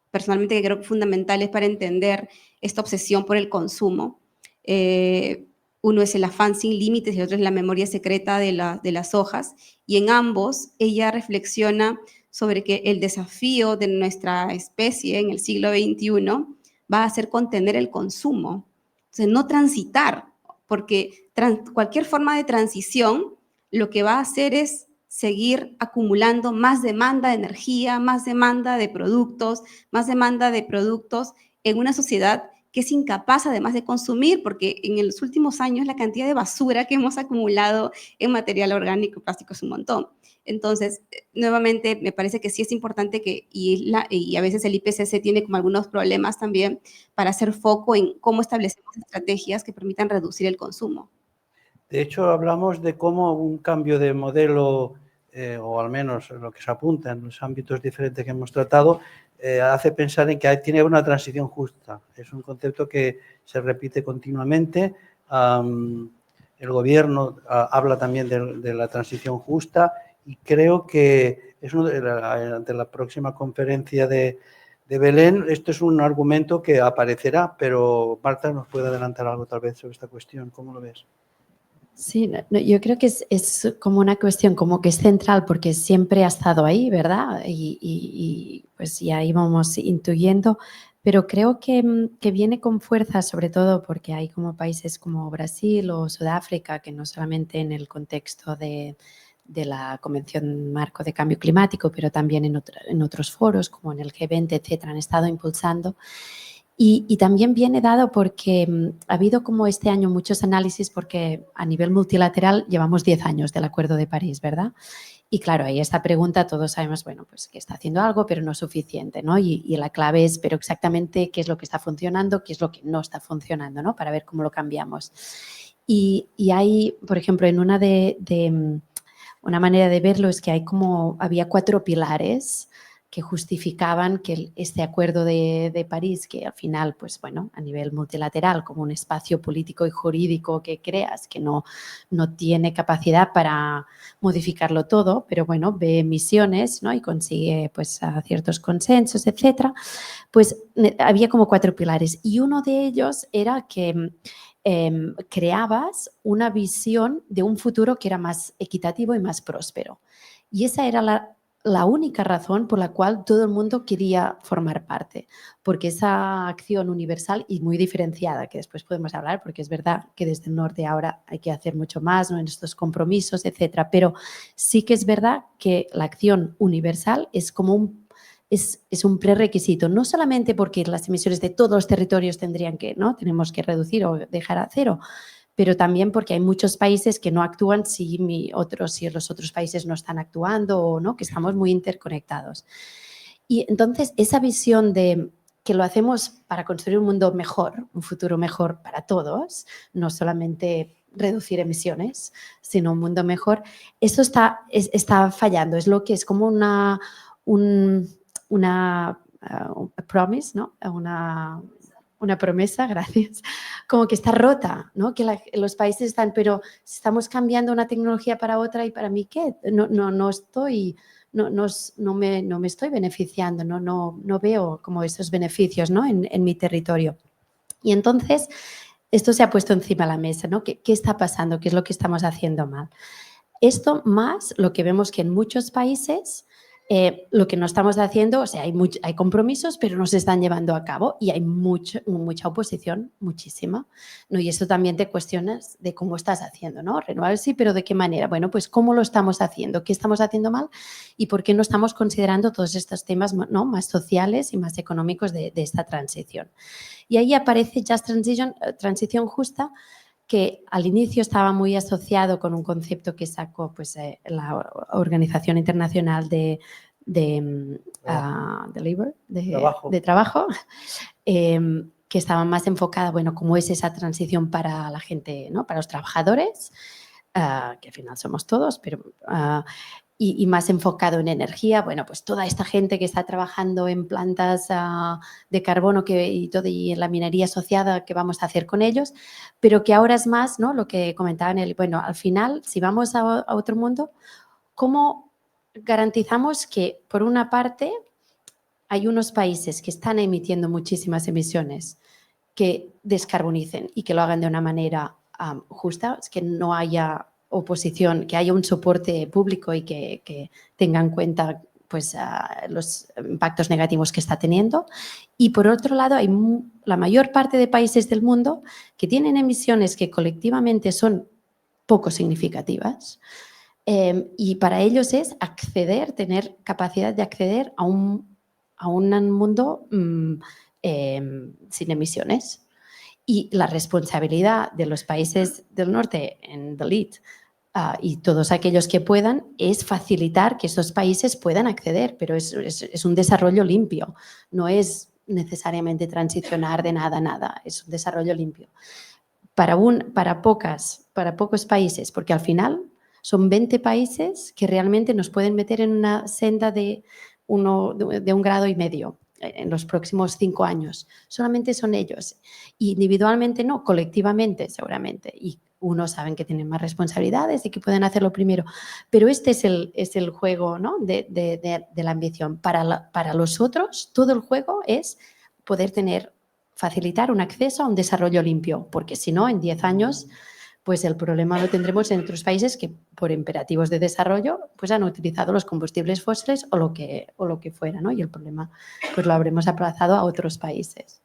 personalmente que creo que fundamentales para entender esta obsesión por el consumo. Uno es El afán sin límites y el otro es La memoria secreta de las hojas. Y en ambos ella reflexiona sobre que el desafío de nuestra especie en el siglo XXI va a ser contener el consumo, o sea, no transitar, porque cualquier forma de transición lo que va a hacer es seguir acumulando más demanda de energía, más demanda de productos, en una sociedad que es incapaz además de consumir, porque en los últimos años la cantidad de basura que hemos acumulado en material orgánico y plástico es un montón. Entonces, nuevamente, me parece que sí es importante y a veces el IPCC tiene como algunos problemas también para hacer foco en cómo establecemos estrategias que permitan reducir el consumo. De hecho, hablamos de cómo un cambio de modelo, o al menos lo que se apunta en los ámbitos diferentes que hemos tratado, hace pensar en que tiene una transición justa. Es un concepto que se repite continuamente. El gobierno habla también de la transición justa y creo que es ante la próxima conferencia de Belén, esto es un argumento que aparecerá, pero Marta nos puede adelantar algo tal vez sobre esta cuestión. ¿Cómo lo ves? Sí, yo creo que es como una cuestión como que es central porque siempre ha estado ahí, ¿verdad? Y pues ya íbamos intuyendo, pero creo que viene con fuerza, sobre todo porque hay como países como Brasil o Sudáfrica que no solamente en el contexto de la Convención Marco de Cambio Climático, pero también en otros foros como en el G20, etcétera, han estado impulsando. Y también viene dado porque ha habido como este año muchos análisis porque a nivel multilateral llevamos 10 años del Acuerdo de París, ¿verdad? Y claro, ahí esta pregunta todos sabemos, bueno, pues que está haciendo algo, pero no suficiente, ¿no? Y la clave es, pero exactamente qué es lo que está funcionando, qué es lo que no está funcionando, ¿no? Para ver cómo lo cambiamos. Y hay, por ejemplo, en una una manera de verlo es que había 4 pilares que justificaban que este acuerdo de París, que al final, pues bueno, a nivel multilateral, como un espacio político y jurídico que creas que no tiene capacidad para modificarlo todo, pero bueno, ve emisiones, ¿no? Y consigue pues a ciertos consensos, etcétera, pues había como 4 pilares y uno de ellos era que creabas una visión de un futuro que era más equitativo y más próspero. Y esa era la única razón por la cual todo el mundo quería formar parte, porque esa acción universal y muy diferenciada, que después podemos hablar, porque es verdad que desde el norte ahora hay que hacer mucho más, ¿no? En estos compromisos, etcétera, pero sí que es verdad que la acción universal es como es un prerequisito, no solamente porque las emisiones de todos los territorios tenemos que reducir o dejar a cero, pero también porque hay muchos países que no actúan si los otros países no están actuando o no, que estamos muy interconectados. Y entonces esa visión de que lo hacemos para construir un mundo mejor, un futuro mejor para todos, no solamente reducir emisiones, sino un mundo mejor, eso está fallando, es lo que es como una promise, ¿no? Una promesa, gracias, como que está rota, ¿no? Que los países están, pero si estamos cambiando una tecnología para otra, ¿y para mí qué? No me estoy beneficiando, no veo como esos beneficios, ¿no? en mi territorio. Y entonces esto se ha puesto encima de la mesa, ¿no? ¿Qué está pasando? ¿Qué es lo que estamos haciendo mal? Esto más lo que vemos que en muchos países lo que no estamos haciendo, o sea, hay compromisos, pero no se están llevando a cabo y hay mucha oposición, muchísima, ¿no? Y eso también te cuestionas de cómo estás haciendo, ¿no? Renovables sí, pero ¿de qué manera? Bueno, pues ¿cómo lo estamos haciendo? ¿Qué estamos haciendo mal? ¿Y por qué no estamos considerando todos estos temas, ¿no?, más sociales y más económicos de esta transición? Y ahí aparece Just Transition, transición justa, que al inicio estaba muy asociado con un concepto que sacó pues, la Organización Internacional de Trabajo, que estaba más enfocada, bueno, cómo es esa transición para la gente, ¿no?, para los trabajadores, que al final somos todos, pero y más enfocado en energía, bueno, pues toda esta gente que está trabajando en plantas de carbono y en la minería asociada, ¿qué vamos a hacer con ellos? Pero que ahora es más, ¿no?, lo que comentaban, bueno, al final, si vamos a otro mundo, ¿cómo garantizamos que, por una parte, hay unos países que están emitiendo muchísimas emisiones que descarbonicen y que lo hagan de una manera justa, es que no haya oposición, que haya un soporte público y que tenga en cuenta pues, los impactos negativos que está teniendo? Y por otro lado, hay la mayor parte de países del mundo que tienen emisiones que colectivamente son poco significativas, y para ellos es tener capacidad de acceder a un mundo sin emisiones. Y la responsabilidad de los países del norte en the lead y todos aquellos que puedan es facilitar que esos países puedan acceder, pero es un desarrollo limpio, no es necesariamente transicionar de nada a nada, es un desarrollo limpio. Para pocos países, porque al final son 20 países que realmente nos pueden meter en una senda de 1,5 grados en los próximos 5 años. Solamente son ellos. Individualmente no, colectivamente seguramente. Y unos saben que tienen más responsabilidades y que pueden hacerlo primero. Pero este es el juego, ¿no?, de la ambición. Para los otros, todo el juego es poder facilitar un acceso a un desarrollo limpio, porque si no, en 10 años, pues el problema lo tendremos en otros países que por imperativos de desarrollo pues han utilizado los combustibles fósiles o lo que fuera, ¿no? Y el problema pues lo habremos aplazado a otros países.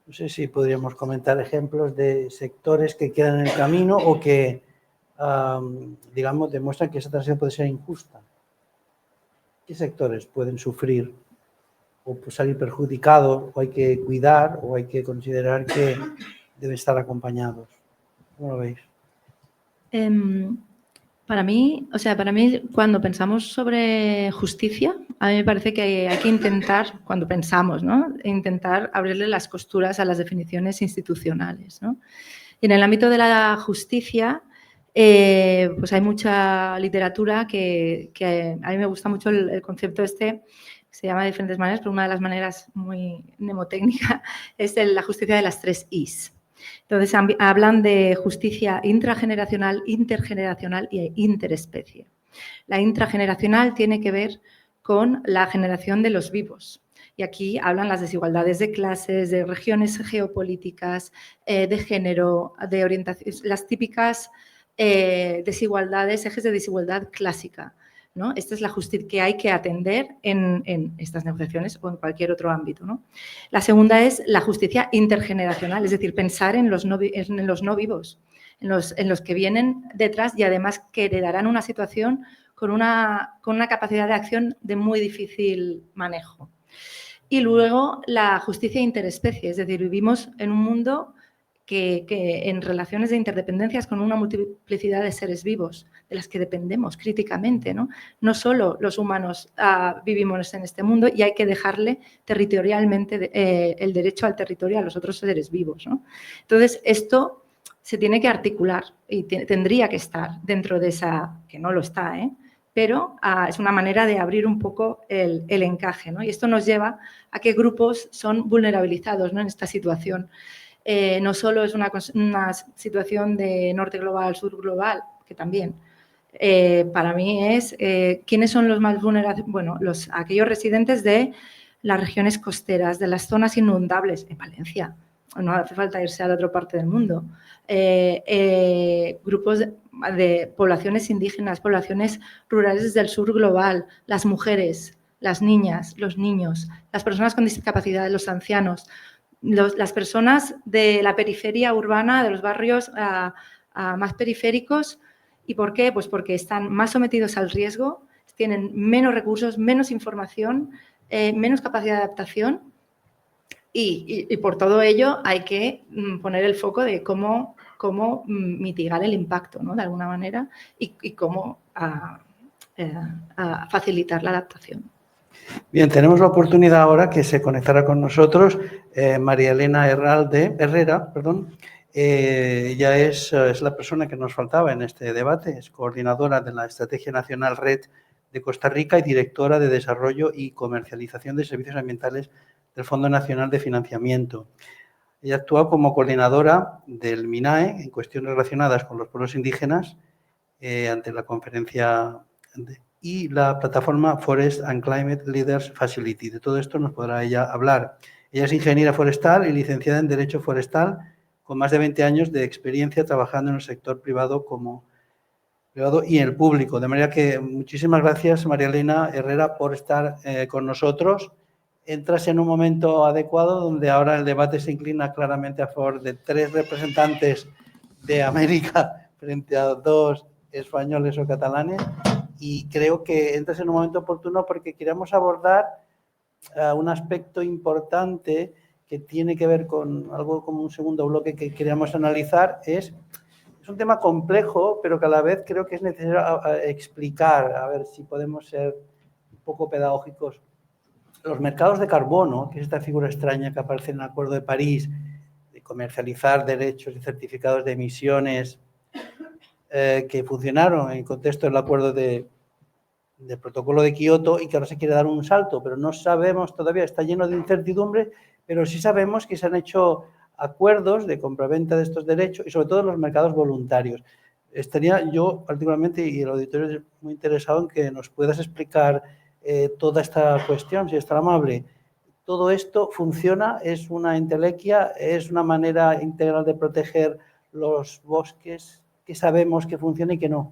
No sé si podríamos comentar ejemplos de sectores que quedan en el camino o que, digamos, demuestran que esa transición puede ser injusta. ¿Qué sectores pueden sufrir o salir perjudicados, o hay que cuidar, o hay que considerar que deben estar acompañados? ¿Cómo lo veis? Para mí, cuando pensamos sobre justicia, a mí me parece que hay que intentar, cuando pensamos, ¿no?, intentar abrirle las costuras a las definiciones institucionales, ¿no? Y en el ámbito de la justicia, pues hay mucha literatura que a mí me gusta mucho el concepto este, se llama de diferentes maneras, pero una de las maneras muy mnemotécnica es la justicia de las 3 Is. Entonces, hablan de justicia intrageneracional, intergeneracional e interespecie. La intrageneracional tiene que ver con la generación de los vivos. Y aquí hablan las desigualdades de clases, de regiones geopolíticas, de género, de orientación, las típicas desigualdades, ejes de desigualdad clásica, ¿no? Esta es la justicia que hay que atender en estas negociaciones o en cualquier otro ámbito, ¿no? La segunda es la justicia intergeneracional, es decir, pensar en los no vivos, en los que vienen detrás y además que heredarán una situación con una capacidad de acción de muy difícil manejo. Y luego la justicia interespecie, es decir, vivimos en un mundo que en relaciones de interdependencias con una multiplicidad de seres vivos, de las que dependemos críticamente, ¿no? No solo los humanos vivimos en este mundo y hay que dejarle territorialmente el derecho al territorio a los otros seres vivos, ¿no? Entonces, esto se tiene que articular y tendría que estar dentro de esa, que no lo está, pero es una manera de abrir un poco el encaje, ¿no? Y esto nos lleva a qué grupos son vulnerabilizados, ¿no?, en esta situación. No solo es una situación de norte global, sur global, que también. Para mí es quiénes son los más vulnerables. Bueno, aquellos residentes de las regiones costeras, de las zonas inundables, en Valencia. No hace falta irse a la otra parte del mundo. Grupos de poblaciones indígenas, poblaciones rurales del sur global, las mujeres, las niñas, los niños, las personas con discapacidad, los ancianos, las personas de la periferia urbana, de los barrios más periféricos. ¿Y por qué? Pues porque están más sometidos al riesgo, tienen menos recursos, menos información, menos capacidad de adaptación y por todo ello hay que poner el foco de cómo mitigar el impacto, ¿no? De alguna manera y cómo facilitar la adaptación. Bien, tenemos la oportunidad ahora que se conectará con nosotros María Elena Herrera. Ella es la persona que nos faltaba en este debate, es coordinadora de la Estrategia Nacional Red de Costa Rica y directora de Desarrollo y Comercialización de Servicios Ambientales del Fondo Nacional de Financiamiento. Ella actúa como coordinadora del MINAE en cuestiones relacionadas con los pueblos indígenas ante la conferencia y la plataforma Forest and Climate Leaders Facility. De todo esto nos podrá ella hablar. Ella es ingeniera forestal y licenciada en Derecho Forestal con más de 20 años de experiencia trabajando en el sector privado y en el público. De manera que muchísimas gracias, María Elena Herrera, por estar con nosotros. Entras en un momento adecuado donde ahora el debate se inclina claramente a favor de 3 representantes de América frente a 2 españoles o catalanes y creo que entras en un momento oportuno porque queremos abordar un aspecto importante que tiene que ver con algo como un segundo bloque que queríamos analizar. Es un tema complejo, pero que a la vez creo que es necesario explicar, a ver si podemos ser un poco pedagógicos. Los mercados de carbono, que es esta figura extraña que aparece en el Acuerdo de París, de comercializar derechos y certificados de emisiones que funcionaron en el contexto del Acuerdo del Protocolo de Kioto y que ahora se quiere dar un salto, pero no sabemos todavía, está lleno de incertidumbre, pero sí sabemos que se han hecho acuerdos de compraventa de estos derechos y sobre todo en los mercados voluntarios. Estaría yo particularmente, y el auditorio es muy interesado en que nos puedas explicar toda esta cuestión, si es tan amable. ¿Todo esto funciona? ¿Es una entelequia? ¿Es una manera integral de proteger los bosques que sabemos que funciona y que no?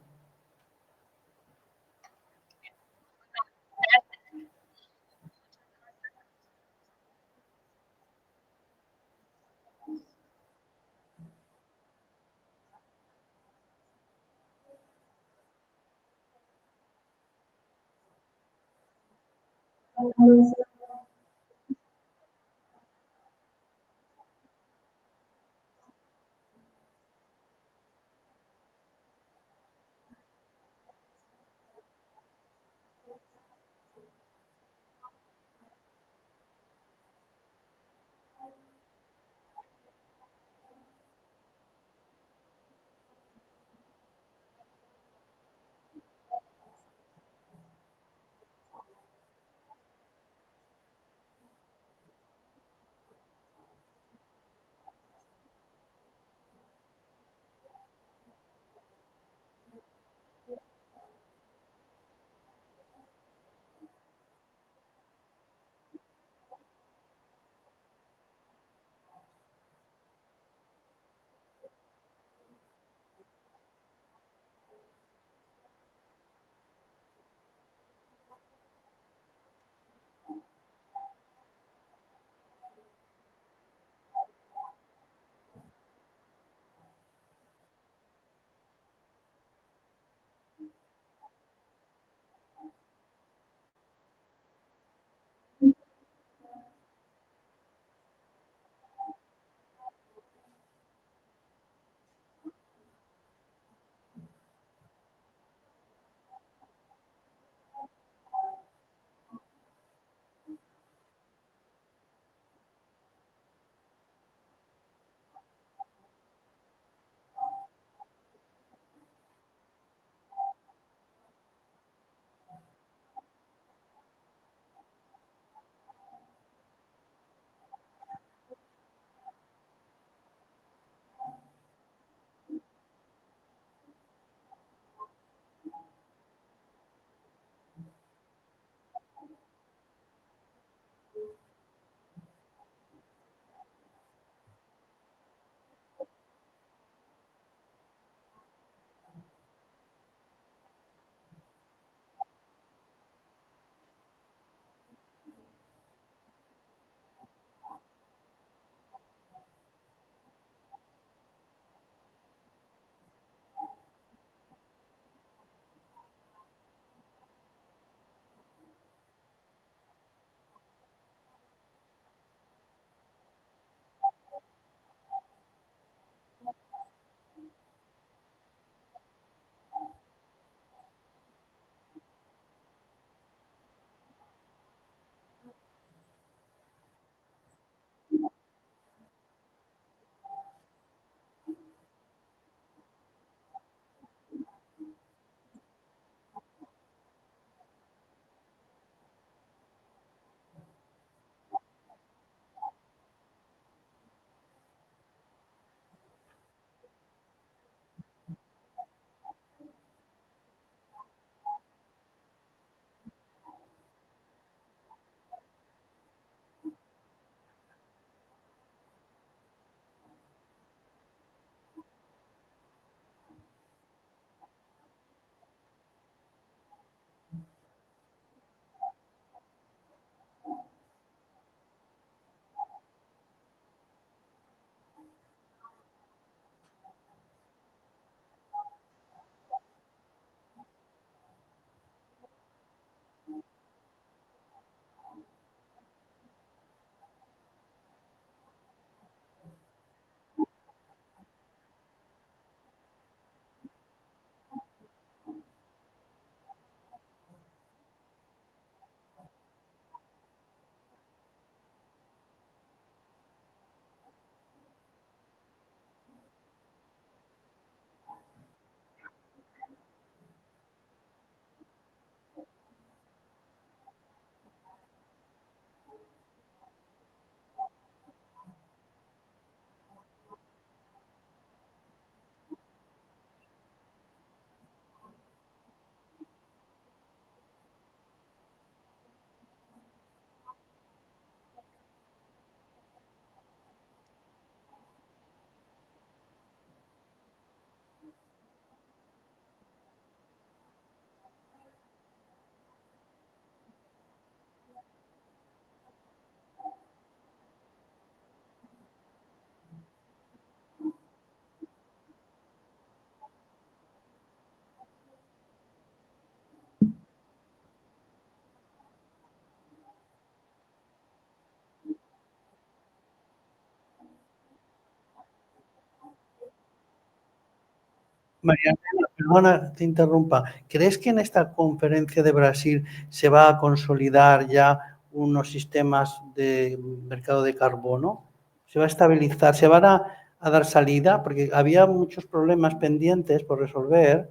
Mariana, perdona, te interrumpa. ¿Crees que en esta conferencia de Brasil se va a consolidar ya unos sistemas de mercado de carbono? ¿Se va a estabilizar? ¿Se van a dar salida? Porque había muchos problemas pendientes por resolver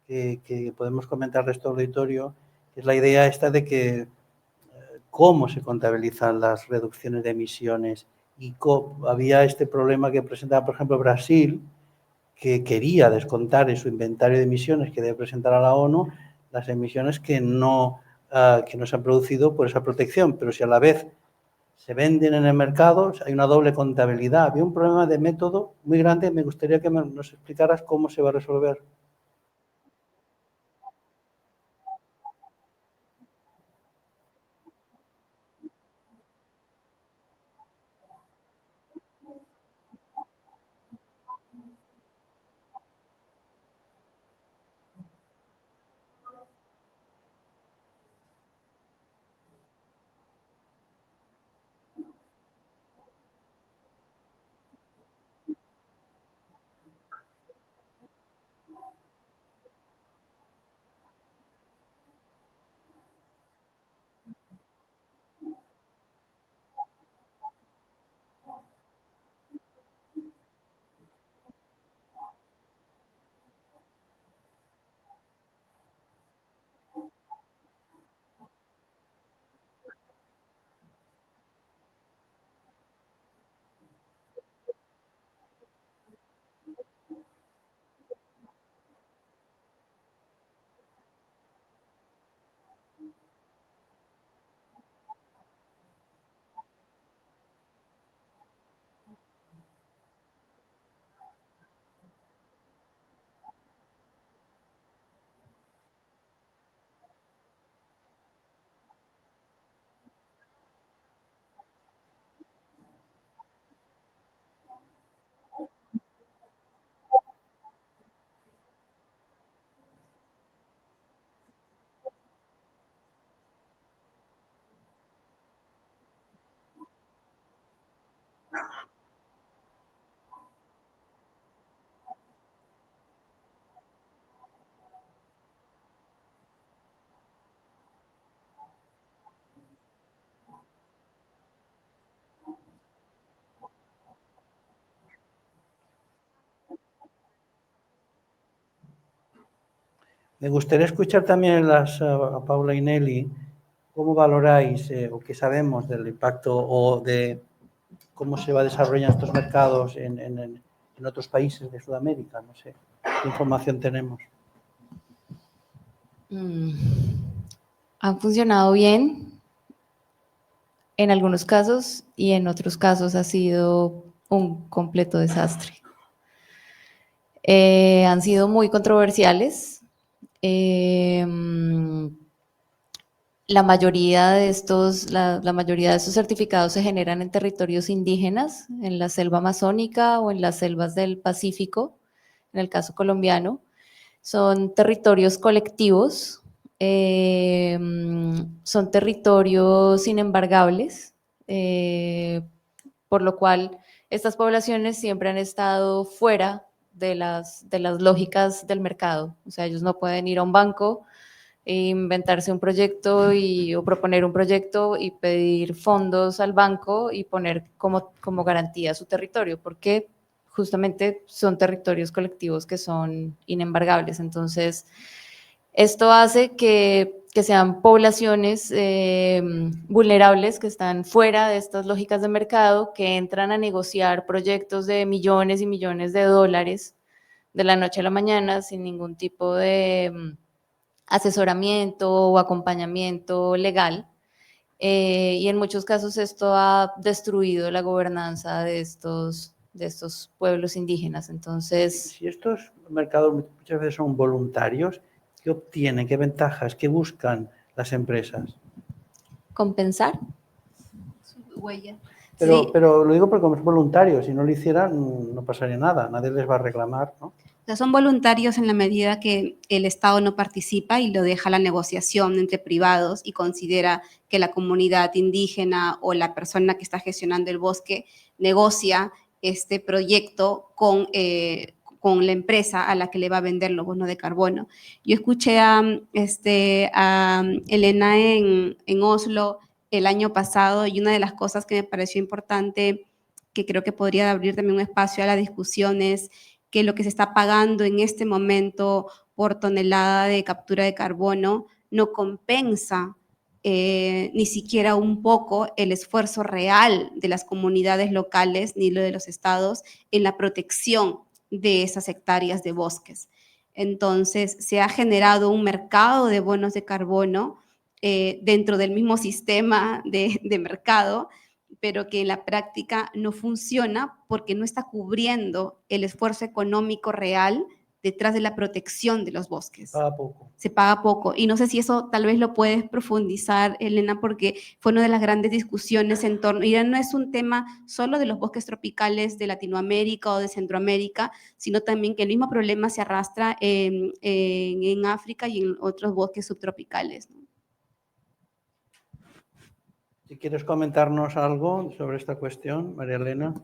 que podemos comentar al resto del auditorio. Es la idea esta de que cómo se contabilizan las reducciones de emisiones y había este problema que presentaba, por ejemplo, Brasil, que quería descontar en su inventario de emisiones que debe presentar a la ONU las emisiones que no se han producido por esa protección, pero si a la vez se venden en el mercado, hay una doble contabilidad. Había un problema de método muy grande. Me gustaría que nos explicaras cómo se va a resolver. Me gustaría escuchar también a Paula y Nelly, cómo valoráis o qué sabemos del impacto o de cómo se va desarrollando estos mercados en otros países de Sudamérica. No sé, ¿qué información tenemos? Han funcionado bien en algunos casos y en otros casos ha sido un completo desastre. Han sido muy controversiales. La mayoría de estos certificados se generan en territorios indígenas, en la selva amazónica o en las selvas del Pacífico, en el caso colombiano. Son territorios colectivos, son territorios inembargables, por lo cual estas poblaciones siempre han estado fuera de las lógicas del mercado. O sea, ellos no pueden ir a un banco e inventarse un proyecto o proponer un proyecto y pedir fondos al banco y poner como garantía su territorio, porque justamente son territorios colectivos que son inembargables. Entonces, esto hace que sean poblaciones vulnerables, que están fuera de estas lógicas de mercado, que entran a negociar proyectos de millones y millones de dólares de la noche a la mañana sin ningún tipo de asesoramiento o acompañamiento legal. Y en muchos casos esto ha destruido la gobernanza de estos pueblos indígenas. Entonces, si estos mercados muchas veces son voluntarios, ¿qué obtienen? ¿Qué ventajas? ¿Qué buscan las empresas? Compensar su huella. Pero, Sí. pero lo digo porque como es voluntario, si no lo hicieran no pasaría nada, nadie les va a reclamar, ¿no? O sea, son voluntarios en la medida que el Estado no participa y lo deja a la negociación entre privados y considera que la comunidad indígena o la persona que está gestionando el bosque negocia este proyecto con con la empresa a la que le va a vender los bonos de carbono. Yo escuché a Elena en Oslo el año pasado y una de las cosas que me pareció importante, que creo que podría abrir también un espacio a la discusión, es que lo que se está pagando en este momento por tonelada de captura de carbono no compensa ni siquiera un poco el esfuerzo real de las comunidades locales ni lo de los estados en la protección de esas hectáreas de bosques. Entonces, se ha generado un mercado de bonos de carbono dentro del mismo sistema de mercado, pero que en la práctica no funciona porque no está cubriendo el esfuerzo económico real detrás de la protección de los bosques. Paga poco. Se paga poco. Y no sé si eso tal vez lo puedes profundizar, Elena, porque fue una de las grandes discusiones en torno, y ya no es un tema solo de los bosques tropicales de Latinoamérica o de Centroamérica, sino también que el mismo problema se arrastra en África y en otros bosques subtropicales, ¿no? Si quieres comentarnos algo sobre esta cuestión, María Elena.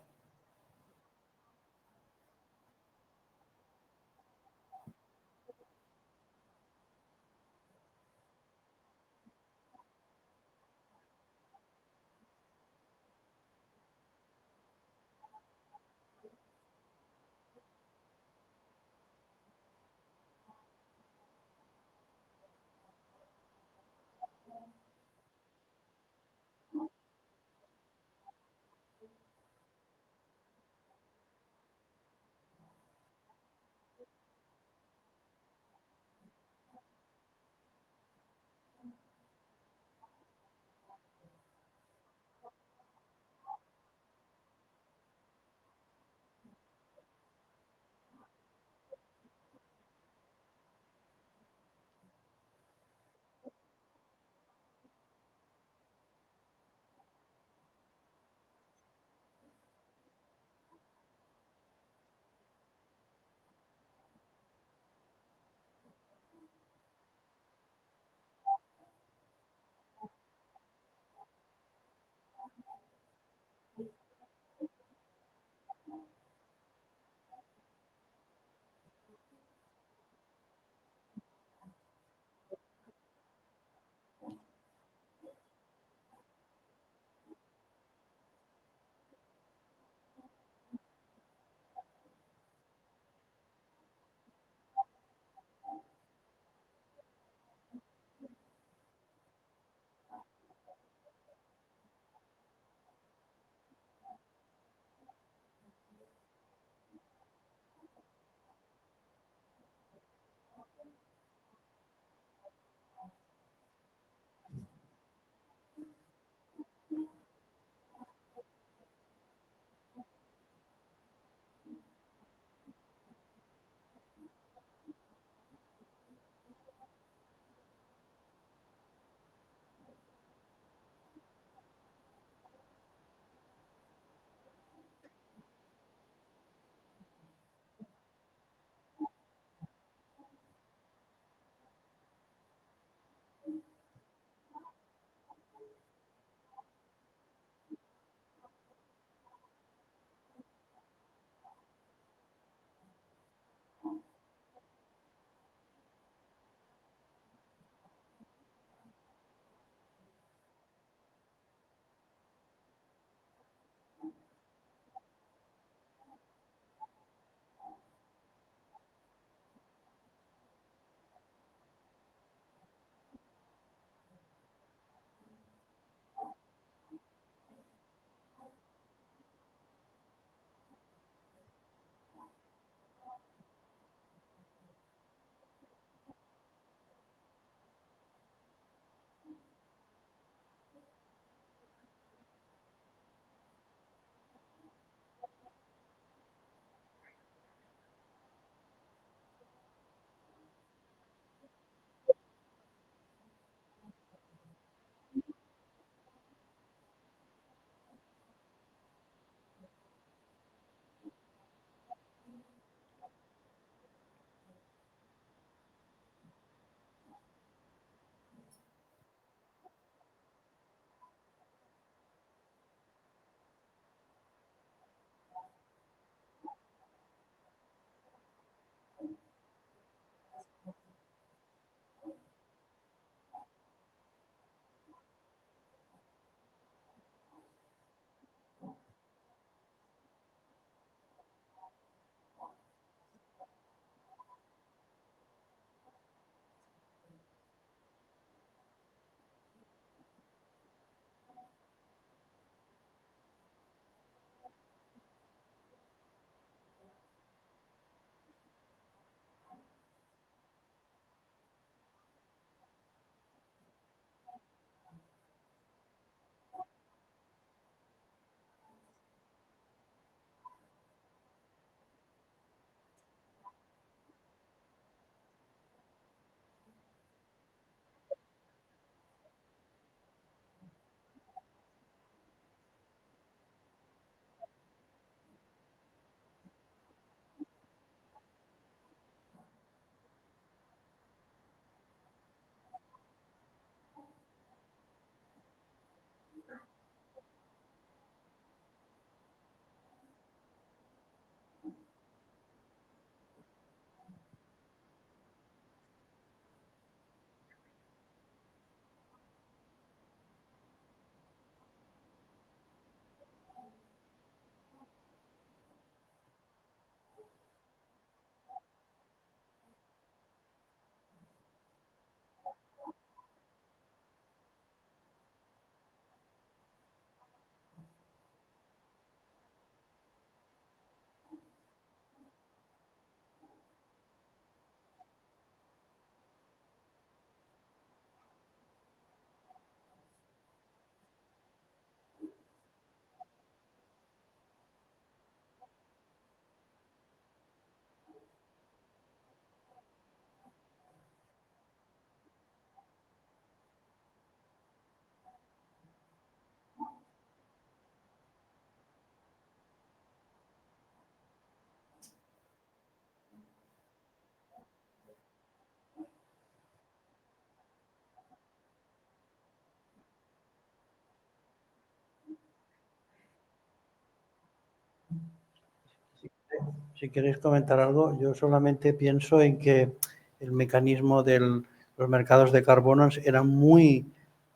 Si queréis comentar algo, yo solamente pienso en que el mecanismo de los mercados de carbono era muy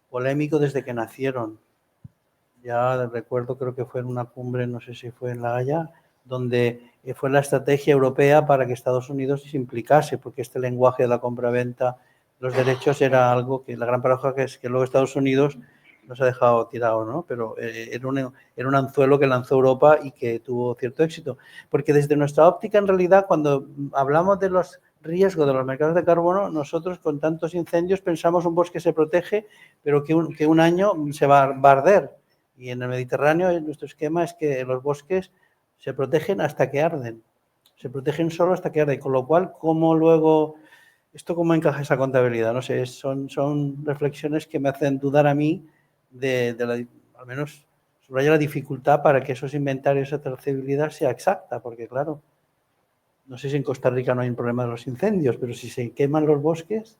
polémico desde que nacieron. Ya recuerdo, creo que fue en una cumbre, no sé si fue en La Haya, donde fue la estrategia europea para que Estados Unidos se implicase, porque este lenguaje de la compra-venta, los derechos, era algo que la gran paradoja que es que luego Estados Unidos nos ha dejado tirado, ¿no? Pero era un anzuelo que lanzó Europa y que tuvo cierto éxito. Porque desde nuestra óptica, en realidad, cuando hablamos de los riesgos de los mercados de carbono, nosotros con tantos incendios pensamos un bosque se protege, pero que un año se va a arder. Y en el Mediterráneo nuestro esquema es que los bosques se protegen hasta que arden. Se protegen solo hasta que arden. Con lo cual, ¿cómo luego, esto cómo encaja esa contabilidad? No sé, son reflexiones que me hacen dudar a mí al menos subraya la dificultad para que esos inventarios, esa trazabilidad sea exacta, porque claro, no sé si en Costa Rica no hay un problema de los incendios, pero si se queman los bosques...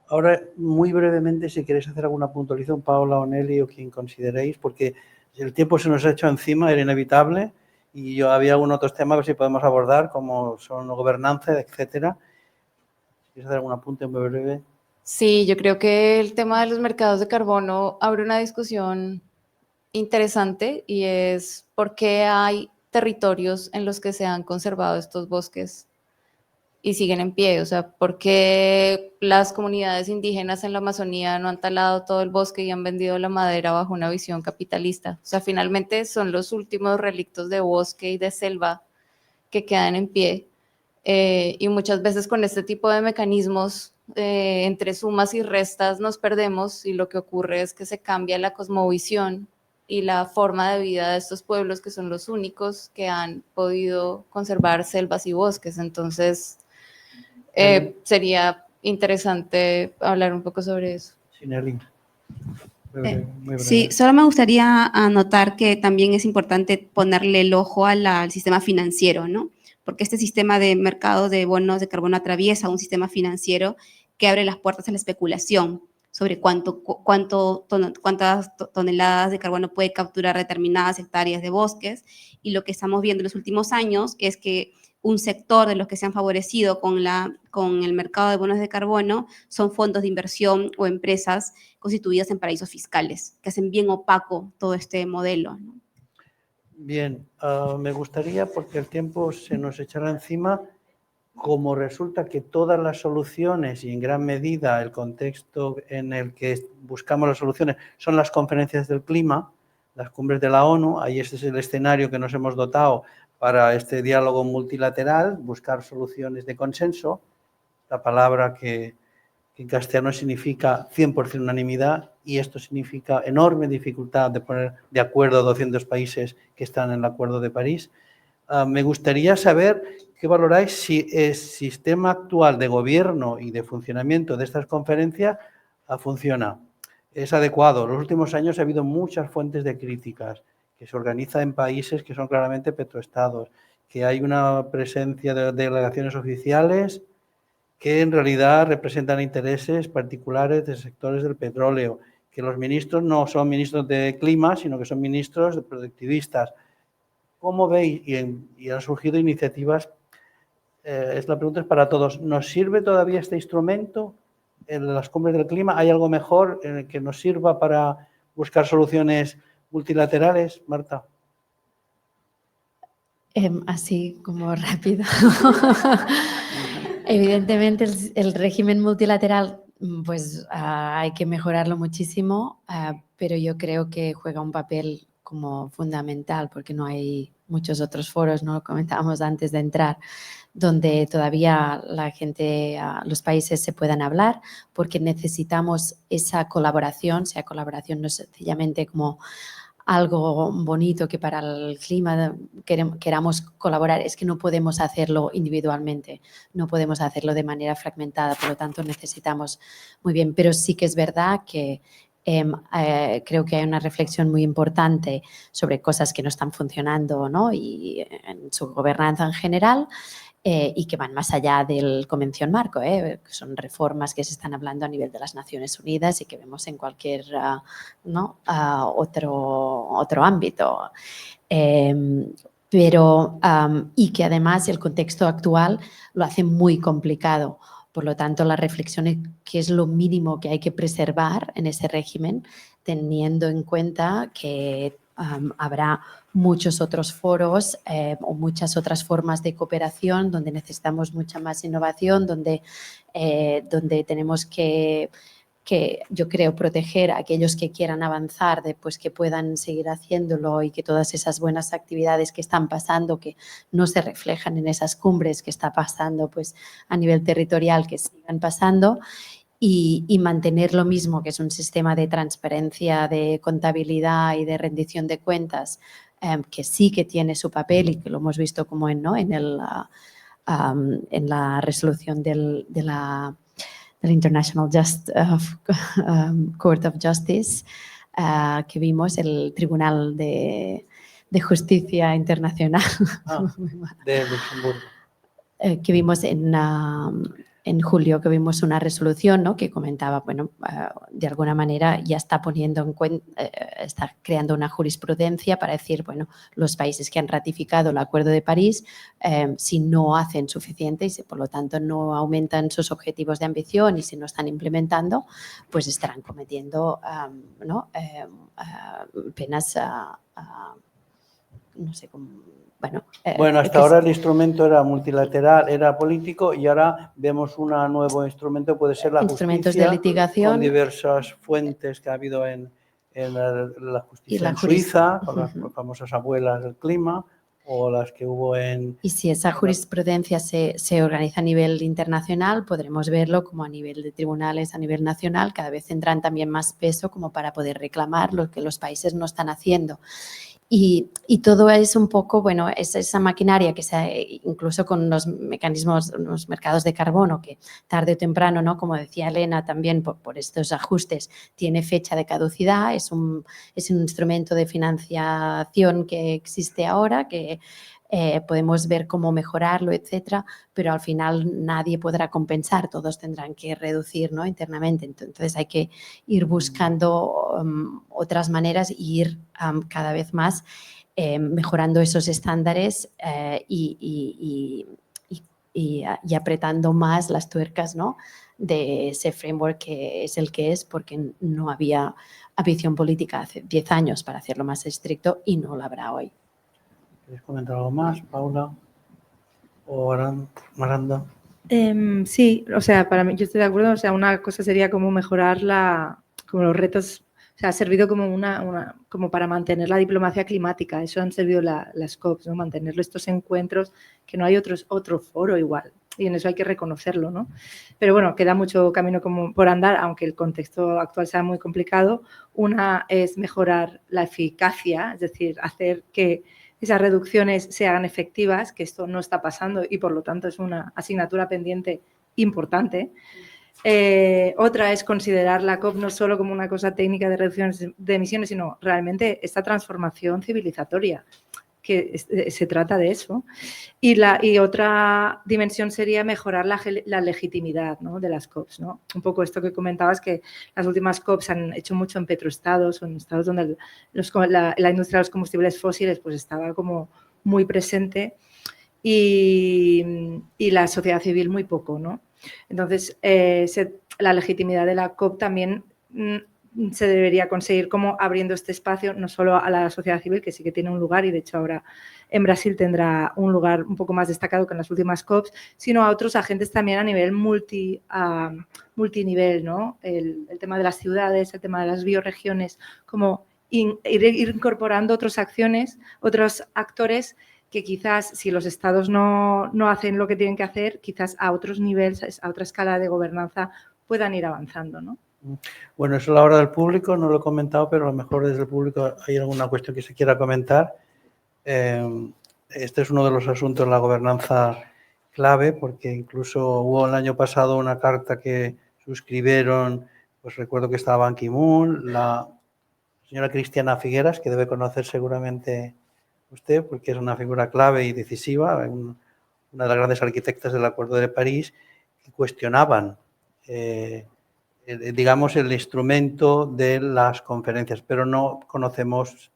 Ahora, muy brevemente, si queréis hacer alguna puntualización, Paula o Nelly o quien consideréis, porque el tiempo se nos ha hecho encima, era inevitable, y yo había algunos otros temas que si podemos abordar, como son gobernanza, etcétera. ¿Quieres hacer algún apunte muy breve? Sí, yo creo que el tema de los mercados de carbono abre una discusión interesante y es por qué hay territorios en los que se han conservado estos bosques y siguen en pie. O sea, ¿por qué las comunidades indígenas en la Amazonía no han talado todo el bosque y han vendido la madera bajo una visión capitalista? O sea, finalmente son los últimos relictos de bosque y de selva que quedan en pie. Y muchas veces con este tipo de mecanismos, entre sumas y restas nos perdemos y lo que ocurre es que se cambia la cosmovisión y la forma de vida de estos pueblos que son los únicos que han podido conservar selvas y bosques. Entonces, sería interesante hablar un poco sobre eso. Sí, Nelly. Muy breve, muy breve. Sí, solo me gustaría anotar que también es importante ponerle el ojo al sistema financiero, ¿no? Porque este sistema de mercado de bonos de carbono atraviesa un sistema financiero que abre las puertas a la especulación sobre cuántas toneladas de carbono puede capturar determinadas hectáreas de bosques. Y lo que estamos viendo en los últimos años es que un sector de los que se han favorecido con el mercado de bonos de carbono son fondos de inversión o empresas constituidas en paraísos fiscales, que hacen bien opaco todo este modelo, ¿no? Bien, me gustaría, porque el tiempo se nos echará encima, como resulta que todas las soluciones y en gran medida el contexto en el que buscamos las soluciones son las conferencias del clima, las cumbres de la ONU, ahí este es el escenario que nos hemos dotado para este diálogo multilateral, buscar soluciones de consenso, la palabra que en castellano significa 100% unanimidad, y esto significa enorme dificultad de poner de acuerdo a 200 países que están en el Acuerdo de París. Me gustaría saber qué valoráis si el sistema actual de gobierno y de funcionamiento de estas conferencias funciona, es adecuado. En los últimos años ha habido muchas fuentes de críticas, que se organiza en países que son claramente petroestados, que hay una presencia de delegaciones oficiales que en realidad representan intereses particulares de sectores del petróleo, que los ministros no son ministros de clima, sino que son ministros de productivistas. ¿Cómo veis? Y han surgido iniciativas, la pregunta es para todos, ¿nos sirve todavía este instrumento en las cumbres del clima? ¿Hay algo mejor en el que nos sirva para buscar soluciones multilaterales, Marta? Así como rápido. Evidentemente el régimen multilateral pues hay que mejorarlo muchísimo, pero yo creo que juega un papel como fundamental porque no hay muchos otros foros, ¿no? Lo comentábamos antes de entrar, donde todavía la gente, los países se puedan hablar, porque necesitamos esa colaboración, sea colaboración no sencillamente como algo bonito que para el clima queramos colaborar, es que no podemos hacerlo individualmente, no podemos hacerlo de manera fragmentada, por lo tanto necesitamos muy bien, pero sí que es verdad que creo que hay una reflexión muy importante sobre cosas que no están funcionando, ¿no? Y en su gobernanza en general, y que van más allá del Convención Marco, que son reformas que se están hablando a nivel de las Naciones Unidas y que vemos en cualquier otro ámbito. Y que además el contexto actual lo hace muy complicado. Por lo tanto, la reflexión es qué es lo mínimo que hay que preservar en ese régimen, teniendo en cuenta que habrá muchos otros foros o muchas otras formas de cooperación donde necesitamos mucha más innovación, donde tenemos que yo creo proteger a aquellos que quieran avanzar, pues que puedan seguir haciéndolo y que todas esas buenas actividades que están pasando, que no se reflejan en esas cumbres que está pasando pues a nivel territorial, que sigan pasando. Y mantener lo mismo, que es un sistema de transparencia, de contabilidad y de rendición de cuentas, que sí que tiene su papel y que lo hemos visto como en la resolución del International Court of Justice, que vimos, el Tribunal de Justicia Internacional de Luxemburgo. Que vimos en julio, que vimos una resolución, ¿no? Que comentaba, bueno, de alguna manera ya está poniendo en cuenta, está creando una jurisprudencia para decir, bueno, los países que han ratificado el Acuerdo de París, si no hacen suficiente y si por lo tanto no aumentan sus objetivos de ambición y si no están implementando, pues estarán cometiendo penas, no sé cómo. Bueno, hasta ahora el instrumento era multilateral, era político, y ahora vemos un nuevo instrumento, puede ser la instrumentos justicia, de litigación, con diversas fuentes que ha habido en la justicia y la en Suiza, con las famosas abuelas del clima, o las que hubo en... Y si esa jurisprudencia se organiza a nivel internacional, podremos verlo como a nivel de tribunales, a nivel nacional, cada vez tendrán también más peso como para poder reclamar lo que los países no están haciendo. Y todo es un poco, bueno, es esa maquinaria que incluso con los mecanismos, los mercados de carbono, que tarde o temprano, ¿no? Como decía Elena también, por estos ajustes, tiene fecha de caducidad, es un instrumento de financiación que existe ahora, que podemos ver cómo mejorarlo, etcétera, pero al final nadie podrá compensar, todos tendrán que reducir, ¿no? Internamente. Entonces hay que ir buscando otras maneras y ir cada vez más mejorando esos estándares y apretando más las tuercas, ¿no?, de ese framework que es porque no había ambición política hace 10 años para hacerlo más estricto y no lo habrá hoy. ¿Quieres comentar algo más, Paula? ¿O Maranda? Sí, o sea, para mí, yo estoy de acuerdo, o sea, una cosa sería como mejorar como los retos, o sea, ha servido como como para mantener la diplomacia climática, eso han servido las COPs, ¿no? Mantener estos encuentros, que no hay otro foro igual, y en eso hay que reconocerlo, ¿no? Pero bueno, queda mucho camino como por andar, aunque el contexto actual sea muy complicado. Una es mejorar la eficacia, es decir, hacer que esas reducciones se hagan efectivas, que esto no está pasando y por lo tanto es una asignatura pendiente importante. Otra es considerar la COP no solo como una cosa técnica de reducciones de emisiones, sino realmente esta transformación civilizatoria, que se trata de eso. Y otra dimensión sería mejorar la legitimidad, ¿no?, de las COPs, ¿no? Un poco esto que comentabas, que las últimas COPs han hecho mucho en petroestados o en estados donde la industria de los combustibles fósiles pues estaba como muy presente y la sociedad civil muy poco, ¿no? Entonces, la legitimidad de la COP también se debería conseguir como abriendo este espacio no solo a la sociedad civil, que sí que tiene un lugar y de hecho ahora en Brasil tendrá un lugar un poco más destacado que en las últimas COPs, sino a otros agentes también a nivel multinivel, ¿no? El tema de las ciudades, el tema de las bioregiones, como ir incorporando otras acciones, otros actores que quizás si los estados no hacen lo que tienen que hacer, quizás a otros niveles, a otra escala de gobernanza puedan ir avanzando, ¿no? Bueno, eso es la hora del público, no lo he comentado, pero a lo mejor desde el público hay alguna cuestión que se quiera comentar. Este es uno de los asuntos de la gobernanza clave, porque incluso hubo el año pasado una carta que suscribieron, pues recuerdo que estaba Ban Ki-moon, la señora Cristiana Figueras, que debe conocer seguramente usted, porque es una figura clave y decisiva, una de las grandes arquitectas del Acuerdo de París, que cuestionaban digamos, el instrumento de las conferencias, pero no conocemos,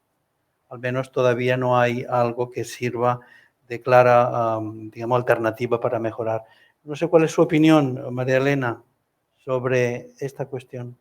al menos todavía no hay algo que sirva de clara, digamos, alternativa para mejorar. No sé cuál es su opinión, María Elena, sobre esta cuestión.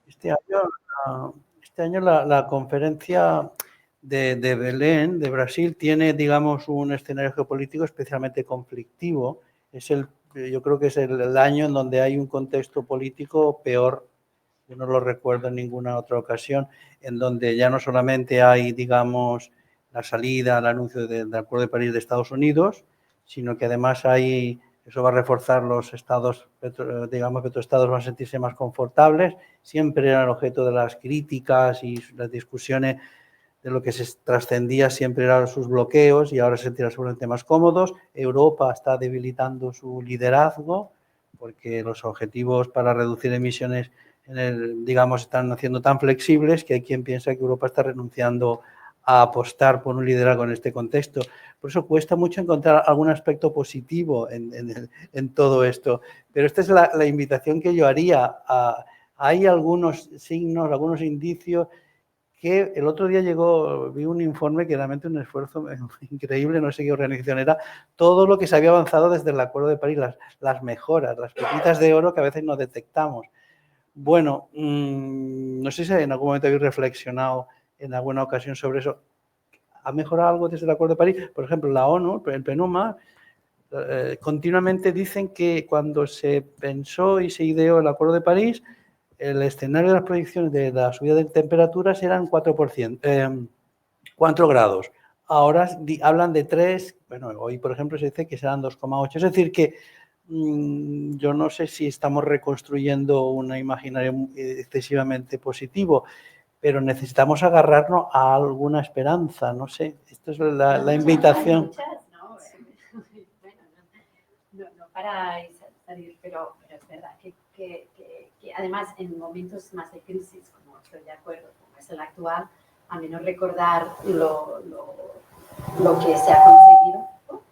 Este año la conferencia de Belén, de Brasil, tiene, digamos, un escenario geopolítico especialmente conflictivo. Yo creo que es el año en donde hay un contexto político peor. Yo no lo recuerdo en ninguna otra ocasión, en donde ya no solamente hay, digamos, la salida, el anuncio del Acuerdo de París de Estados Unidos, sino que además eso va a reforzar los estados, digamos, petroestados van a sentirse más confortables. Siempre era el objeto de las críticas y las discusiones de lo que se trascendía, siempre eran sus bloqueos y ahora se sentirán seguramente más cómodos. Europa está debilitando su liderazgo porque los objetivos para reducir emisiones digamos, están haciendo tan flexibles que hay quien piensa que Europa está renunciando a apostar por un liderazgo en este contexto. Por eso cuesta mucho encontrar algún aspecto positivo en todo esto. Pero esta es la invitación que yo haría. Hay algunos signos, algunos indicios que el otro día vi un informe que realmente un esfuerzo increíble, no sé qué organización era, todo lo que se había avanzado desde el Acuerdo de París, las mejoras, las pepitas de oro que a veces no detectamos. Bueno, no sé si en algún momento habéis reflexionado en alguna ocasión sobre eso. ¿Ha mejorado algo desde el Acuerdo de París? Por ejemplo, la ONU, el PNUMA, continuamente dicen que cuando se pensó y se ideó el Acuerdo de París, el escenario de las proyecciones de la subida de temperaturas eran 4%, 4 grados. Ahora hablan de 3, bueno, hoy por ejemplo se dice que serán 2,8. Es decir, que yo no sé si estamos reconstruyendo un imaginario excesivamente positivo, pero necesitamos agarrarnos a alguna esperanza, no sé. Esto es la invitación. No para salir, pero es verdad que además en momentos más de crisis, como estoy de acuerdo, como es el actual, a menos recordar lo que se ha conseguido, ¿no?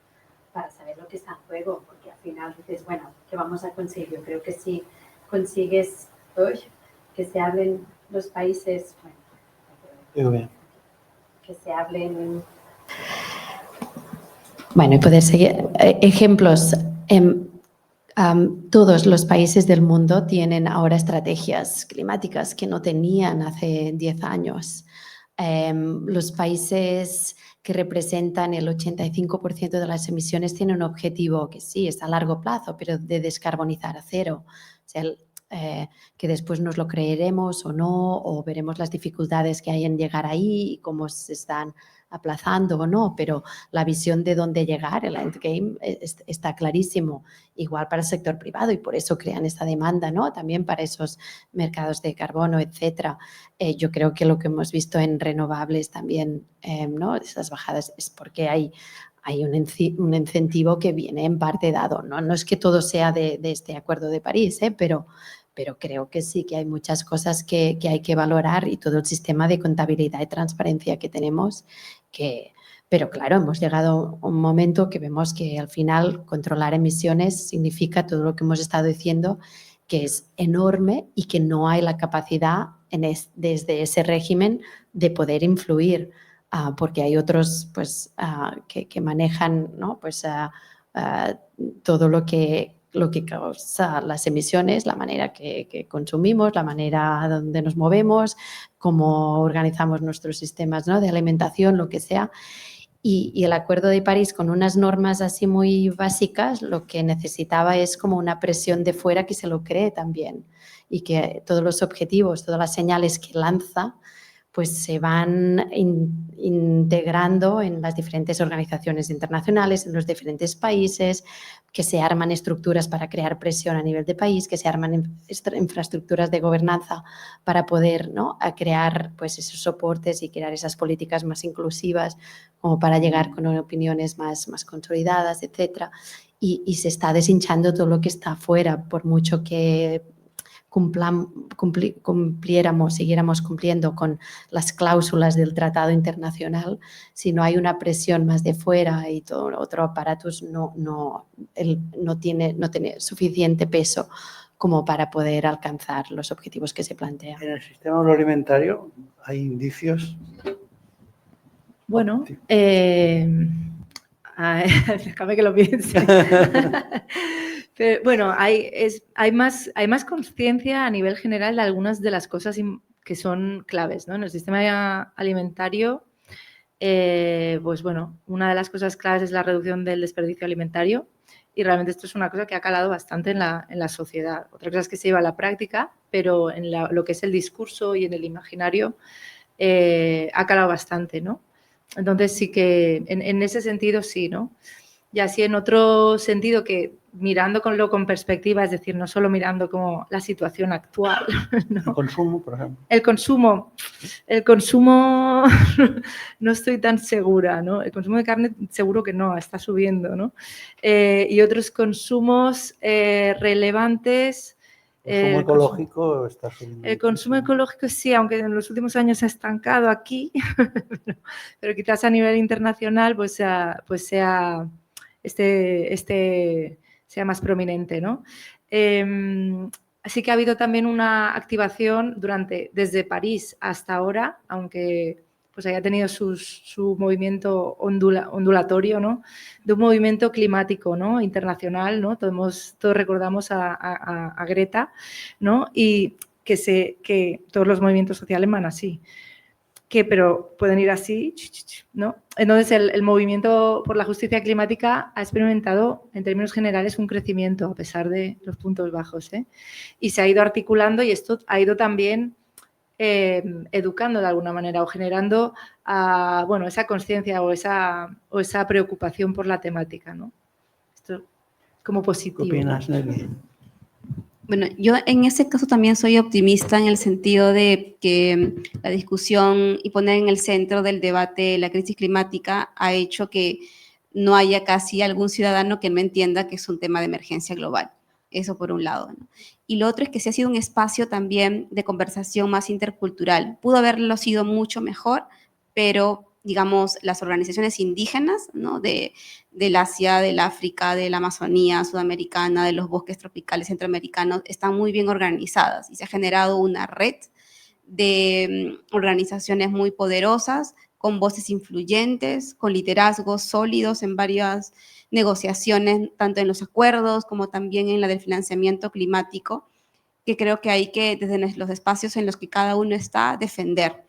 Para saber lo que está en juego, porque al final dices, bueno, ¿qué vamos a conseguir? Yo creo que si consigues que se hablen los países, bueno, que se hablen... Bueno, y poder seguir ejemplos. Todos los países del mundo tienen ahora estrategias climáticas que no tenían hace 10 años. Los países que representan el 85% de las emisiones tienen un objetivo que sí, es a largo plazo, pero de descarbonizar a cero. O sea, que después nos lo creeremos o no, o veremos las dificultades que hay en llegar ahí y cómo se están aplazando o no, pero la visión de dónde llegar, el endgame, está clarísimo, igual para el sector privado y por eso crean esta demanda, ¿no? También para esos mercados de carbono, etcétera. Yo creo que lo que hemos visto en renovables también, ¿no? Esas bajadas es porque hay un incentivo que viene en parte dado, ¿no? No es que todo sea de este Acuerdo de París, pero creo que sí que hay muchas cosas que hay que valorar y todo el sistema de contabilidad y transparencia que tenemos pero claro, hemos llegado a un momento que vemos que al final controlar emisiones significa todo lo que hemos estado diciendo, que es enorme y que no hay la capacidad desde ese régimen de poder influir, porque hay otros pues, que manejan, ¿no? Pues, todo lo que causa las emisiones, la manera que consumimos, la manera donde nos movemos, cómo organizamos nuestros sistemas, ¿no? De alimentación, lo que sea. Y el Acuerdo de París, con unas normas así muy básicas, lo que necesitaba es como una presión de fuera que se lo cree también y que todos los objetivos, todas las señales que lanza, pues se van integrando en las diferentes organizaciones internacionales, en los diferentes países, que se arman estructuras para crear presión a nivel de país, que se arman infraestructuras de gobernanza para poder, ¿no? A crear pues, esos soportes y crear esas políticas más inclusivas, como para llegar con opiniones más consolidadas, etcétera. Y se está deshinchando todo lo que está afuera, por mucho que siguiéramos cumpliendo con las cláusulas del tratado internacional, si no hay una presión más de fuera y todo otro aparatus no tiene suficiente peso como para poder alcanzar los objetivos que se plantean. ¿En el sistema agroalimentario hay indicios? Bueno, déjame que lo piense. Pero, bueno, hay más conciencia a nivel general de algunas de las cosas que son claves, ¿no? En el sistema alimentario, pues bueno, una de las cosas claves es la reducción del desperdicio alimentario y realmente esto es una cosa que ha calado bastante en la sociedad. Otra cosa es que se lleva a la práctica, pero en lo que es el discurso y en el imaginario ha calado bastante, ¿no? Entonces sí que en ese sentido sí, ¿no? Y así en otro sentido que mirando con perspectiva, es decir, no solo mirando como la situación actual, ¿no? El consumo, por ejemplo. El consumo no estoy tan segura, ¿no? El consumo de carne seguro que no, está subiendo, ¿no? Y otros consumos relevantes. El consumo ecológico está subiendo. El consumo ecológico sí, aunque en los últimos años se ha estancado aquí, pero quizás a nivel internacional pues sea sea más prominente, ¿no? Así que ha habido también una activación desde París hasta ahora, aunque pues haya tenido su movimiento ondulatorio, ¿no? De un movimiento climático, ¿no? Internacional, ¿no? Todos recordamos a Greta, ¿no? Y que todos los movimientos sociales van así. Pero pueden ir así, ¿no? Entonces, el movimiento por la justicia climática ha experimentado, en términos generales, un crecimiento a pesar de los puntos bajos, ¿eh? Y se ha ido articulando y esto ha ido también educando de alguna manera o generando bueno, esa conciencia o esa preocupación por la temática, ¿no? Esto como positivo. ¿Qué opinas, Nelly? Bueno, yo en ese caso también soy optimista en el sentido de que la discusión y poner en el centro del debate la crisis climática ha hecho que no haya casi algún ciudadano que no entienda que es un tema de emergencia global. Eso por un lado, ¿no? Y lo otro es que se ha sido un espacio también de conversación más intercultural. Pudo haberlo sido mucho mejor, pero digamos, las organizaciones indígenas, ¿no? Del Asia, del África, de la Amazonía sudamericana, de los bosques tropicales centroamericanos, están muy bien organizadas y se ha generado una red de organizaciones muy poderosas, con voces influyentes, con liderazgos sólidos en varias negociaciones, tanto en los acuerdos como también en la del financiamiento climático, que creo que hay que, desde los espacios en los que cada uno está, defender.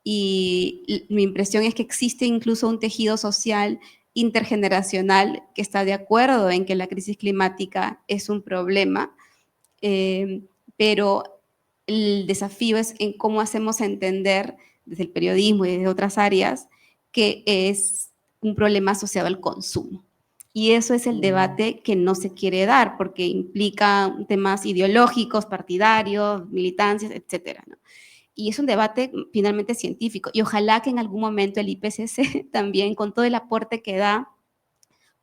Y mi impresión es que existe incluso un tejido social intergeneracional que está de acuerdo en que la crisis climática es un problema, pero el desafío es en cómo hacemos entender desde el periodismo y desde otras áreas que es un problema asociado al consumo. Y eso es el debate que no se quiere dar porque implica temas ideológicos, partidarios, militancias, etcétera, ¿no? Y es un debate finalmente científico. Y ojalá que en algún momento el IPCC también, con todo el aporte que da,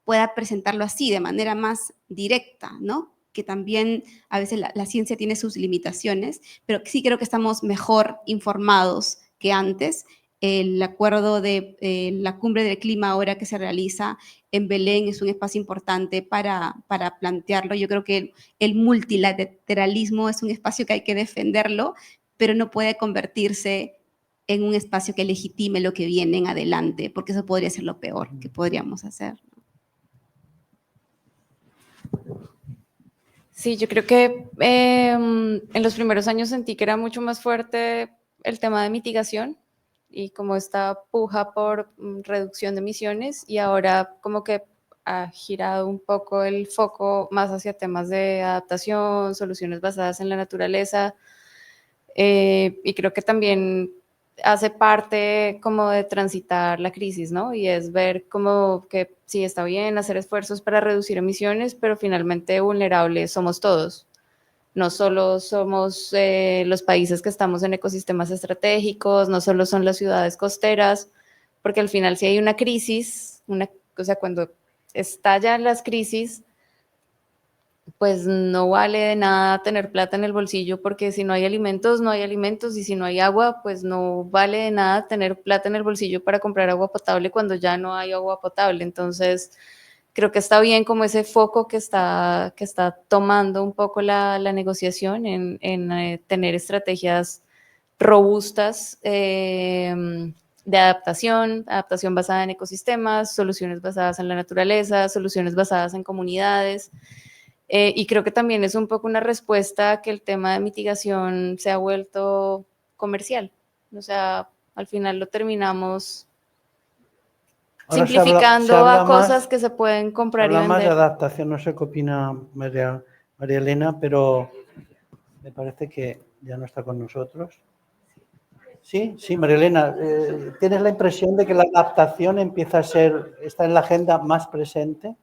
pueda presentarlo así, de manera más directa, ¿no? Que también a veces la ciencia tiene sus limitaciones, pero sí creo que estamos mejor informados que antes. El acuerdo de la cumbre del clima ahora que se realiza en Belén es un espacio importante para plantearlo. Yo creo que el multilateralismo es un espacio que hay que defenderlo, pero no puede convertirse en un espacio que legitime lo que viene en adelante, porque eso podría ser lo peor que podríamos hacer. Sí, yo creo que en los primeros años sentí que era mucho más fuerte el tema de mitigación y como esta puja por reducción de emisiones, y ahora como que ha girado un poco el foco más hacia temas de adaptación, soluciones basadas en la naturaleza, y creo que también hace parte como de transitar la crisis, ¿no? Y es ver como que sí, está bien hacer esfuerzos para reducir emisiones, pero finalmente vulnerables somos todos. No solo somos los países que estamos en ecosistemas estratégicos, no solo son las ciudades costeras, porque al final si hay una crisis, o sea, cuando estallan las crisis, pues no vale de nada tener plata en el bolsillo, porque si no hay alimentos, no hay alimentos, y si no hay agua, pues no vale de nada tener plata en el bolsillo para comprar agua potable cuando ya no hay agua potable. Entonces, creo que está bien como ese foco que está tomando un poco la negociación en tener estrategias robustas de adaptación basada en ecosistemas, soluciones basadas en la naturaleza, soluciones basadas en comunidades. Y creo que también es un poco una respuesta a que el tema de mitigación se ha vuelto comercial. O sea, al final lo terminamos Ahora simplificando a más- cosas que se pueden comprar y habla más de vender. adaptación, no sé qué opina María Elena, pero me parece que ya no está con nosotros. Sí, sí, María Elena, ¿tienes la impresión de que la adaptación empieza a ser, está en la agenda más presente?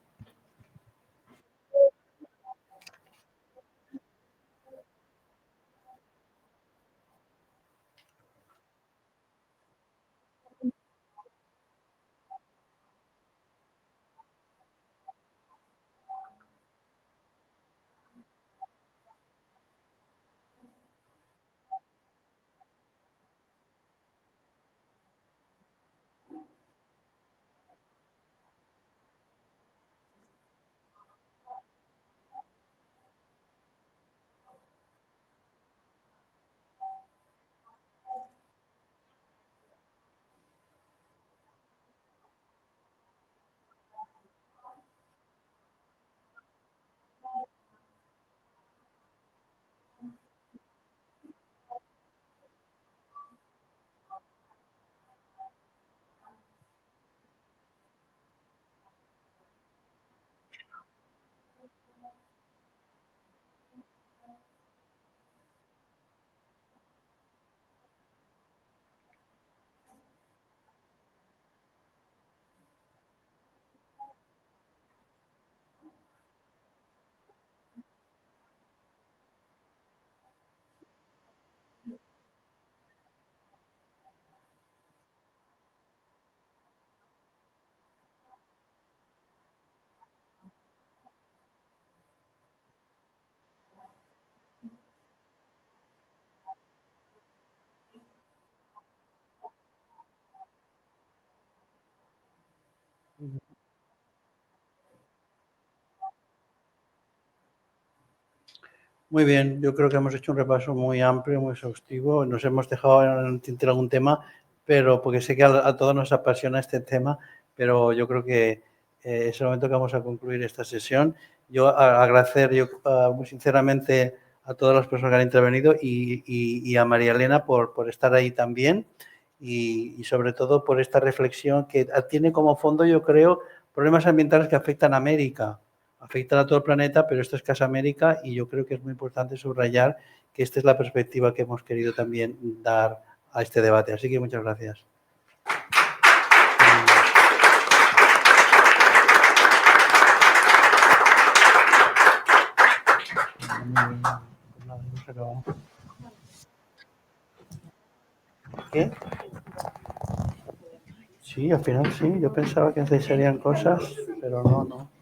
Muy bien, yo creo que hemos hecho un repaso muy amplio, muy exhaustivo. Nos hemos dejado en el tintero algún tema, pero porque sé que a todos nos apasiona este tema, pero yo creo que es el momento que vamos a concluir esta sesión. Yo agradecer muy sinceramente a todas las personas que han intervenido y a María Elena por estar ahí también y sobre todo por esta reflexión que tiene como fondo, yo creo, problemas ambientales que afectan a América. Afectan a todo el planeta, pero esto es Casa América y yo creo que es muy importante subrayar que esta es la perspectiva que hemos querido también dar a este debate. Así que muchas gracias. ¿Qué? Sí, al final sí. Yo pensaba que serían cosas, pero no.